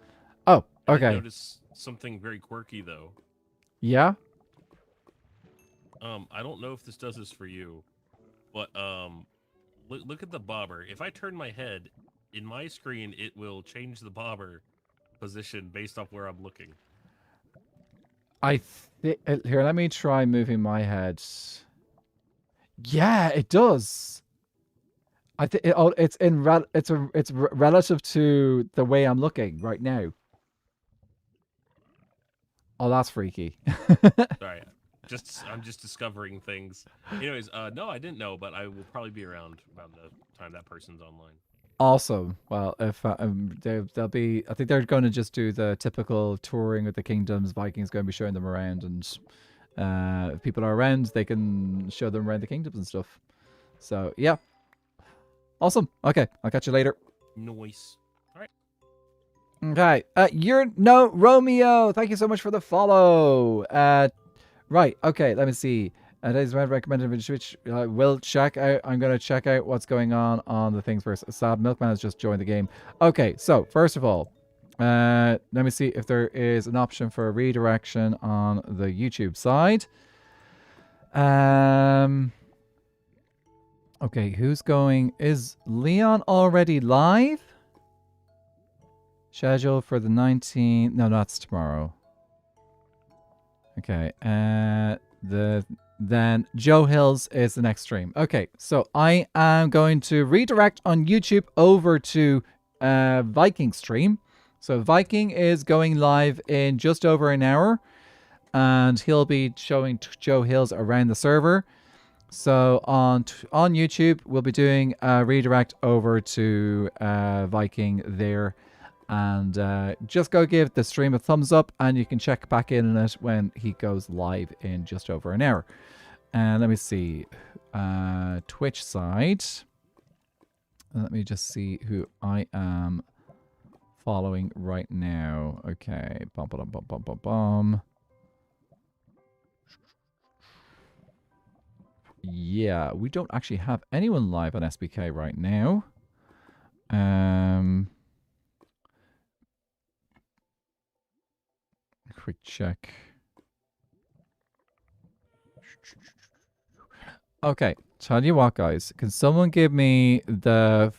A: Oh,
C: I did
A: okay.
C: notice something very quirky though.
A: Yeah?
C: I don't know if this does this for you, but look at the bobber. If I turn my head in my screen, it will change the bobber position based off where I'm looking.
A: Here, let me try moving my head. Yeah, it does. I think it's relative to the way I'm looking right now. Oh, that's freaky.
C: Sorry, I'm just discovering things. Anyways, no, I didn't know, but I will probably be around the time that person's online.
A: Awesome. Well, if they'll be, I think they're going to just do the typical touring with the kingdoms. Vikings going to be showing them around, and if people are around, they can show them around the kingdoms and stuff. So yeah, awesome. Okay, I'll catch you later.
C: Noise. All right.
A: Okay. Romeo. Thank you so much for the follow. Right. Okay. Let me see. Today's round recommended video Switch. Will check out. I'm gonna check out what's going on the things first. Sad Milkman has just joined the game. Okay. So first of all, Let me see if there is an option for a redirection on the YouTube side. Okay, who's going? Is Leon already live? Schedule for the 19th. No, that's tomorrow. Okay. Then Joe Hills is the next stream. Okay, so I am going to redirect on YouTube over to Viking stream. So Viking is going live in just over an hour, and he'll be showing Joe Hills around the server. So on YouTube, we'll be doing a redirect over to Viking there. And just go give the stream a thumbs up, and you can check back in on it when he goes live in just over an hour. And let me see. Twitch side. Let me just see who I am following right now. Okay. Bum, bum, bum, bum, bum, bum. Yeah, we don't actually have anyone live on SBK right now. Quick check. Okay, tell you what, guys. Can someone give me the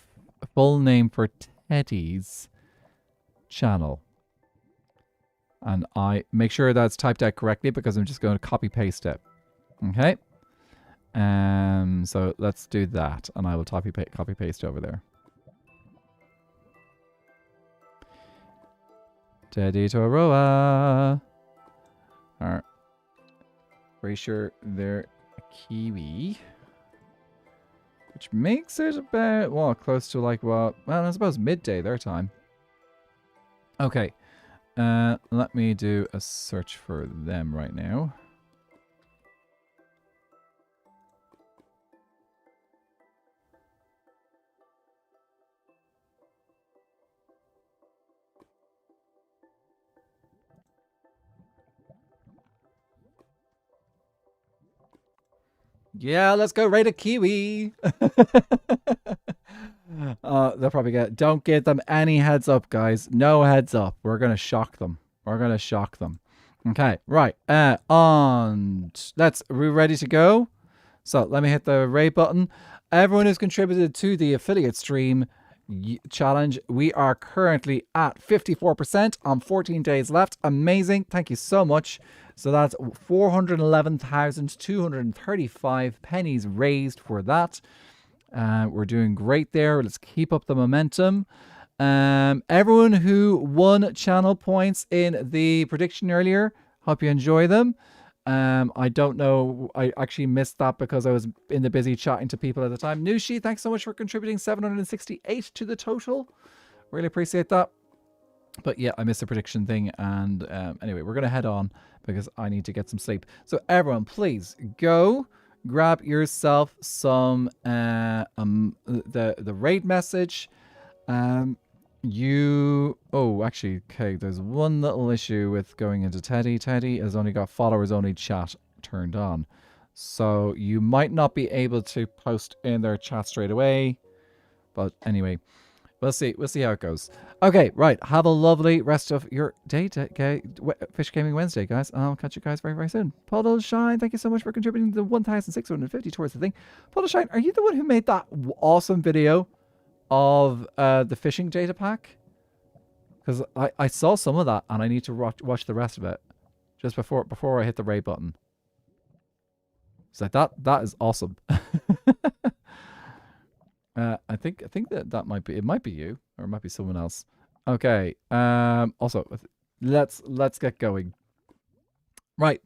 A: full name for Teddy's channel? And I make sure that's typed out correctly because I'm just going to copy paste it. Okay. So let's do that, and I will copy paste over there. Teddy Toroa. Alright. Pretty sure they're a Kiwi. Which makes it about, well, close to like, well, I suppose midday their time. Okay. Let me do a search for them right now. Yeah, let's go raid a Kiwi. They'll probably get. Don't give them any heads up, guys. No heads up. We're gonna shock them. We're gonna shock them. Okay, right. We're ready to go. So let me hit the raid button. Everyone who's contributed to the affiliate stream challenge, we are currently at 54% on 14 days left. Amazing. Thank you so much. So that's 411,235 pennies raised for that. We're doing great there. Let's keep up the momentum. Everyone who won channel points in the prediction earlier, hope you enjoy them. I don't know. I actually missed that because I was in the busy chatting to people at the time. Nushi, thanks so much for contributing 768 to the total. Really appreciate that. But yeah, I missed the prediction thing. And anyway, we're going to head on because I need to get some sleep. So everyone, please go grab yourself some the raid message. Actually, okay, there's one little issue with going into Teddy. Teddy has only got followers only chat turned on. So you might not be able to post in their chat straight away. But anyway, we'll see. We'll see how it goes. Okay, right. Have a lovely rest of your day. Fish Gaming Wednesday, guys. I'll catch you guys very, very soon. Puddle Shine, thank you so much for contributing the 1,650 towards the thing. Puddle Shine, are you the one who made that awesome video of the fishing data pack? Because I saw some of that and I need to watch the rest of it just before I hit the raid button. It's like that is awesome. I think that might be you, or it might be someone else. Okay. Also, let's get going. Right.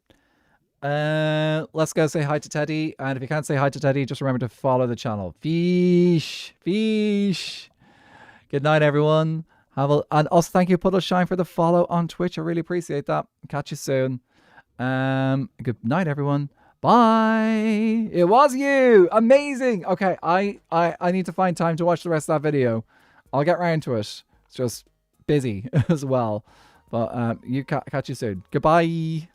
A: Let's go say hi to Teddy, and if you can't say hi to Teddy, just remember to follow the channel. Fish. Good night, everyone. And also thank you, Puddle Shine, for the follow on Twitch. I really appreciate that. Catch you soon. Good night, everyone. Bye. It was you. Amazing. Okay, I need to find time to watch the rest of that video. I'll get round to it. It's just busy as well. But catch you soon. Goodbye.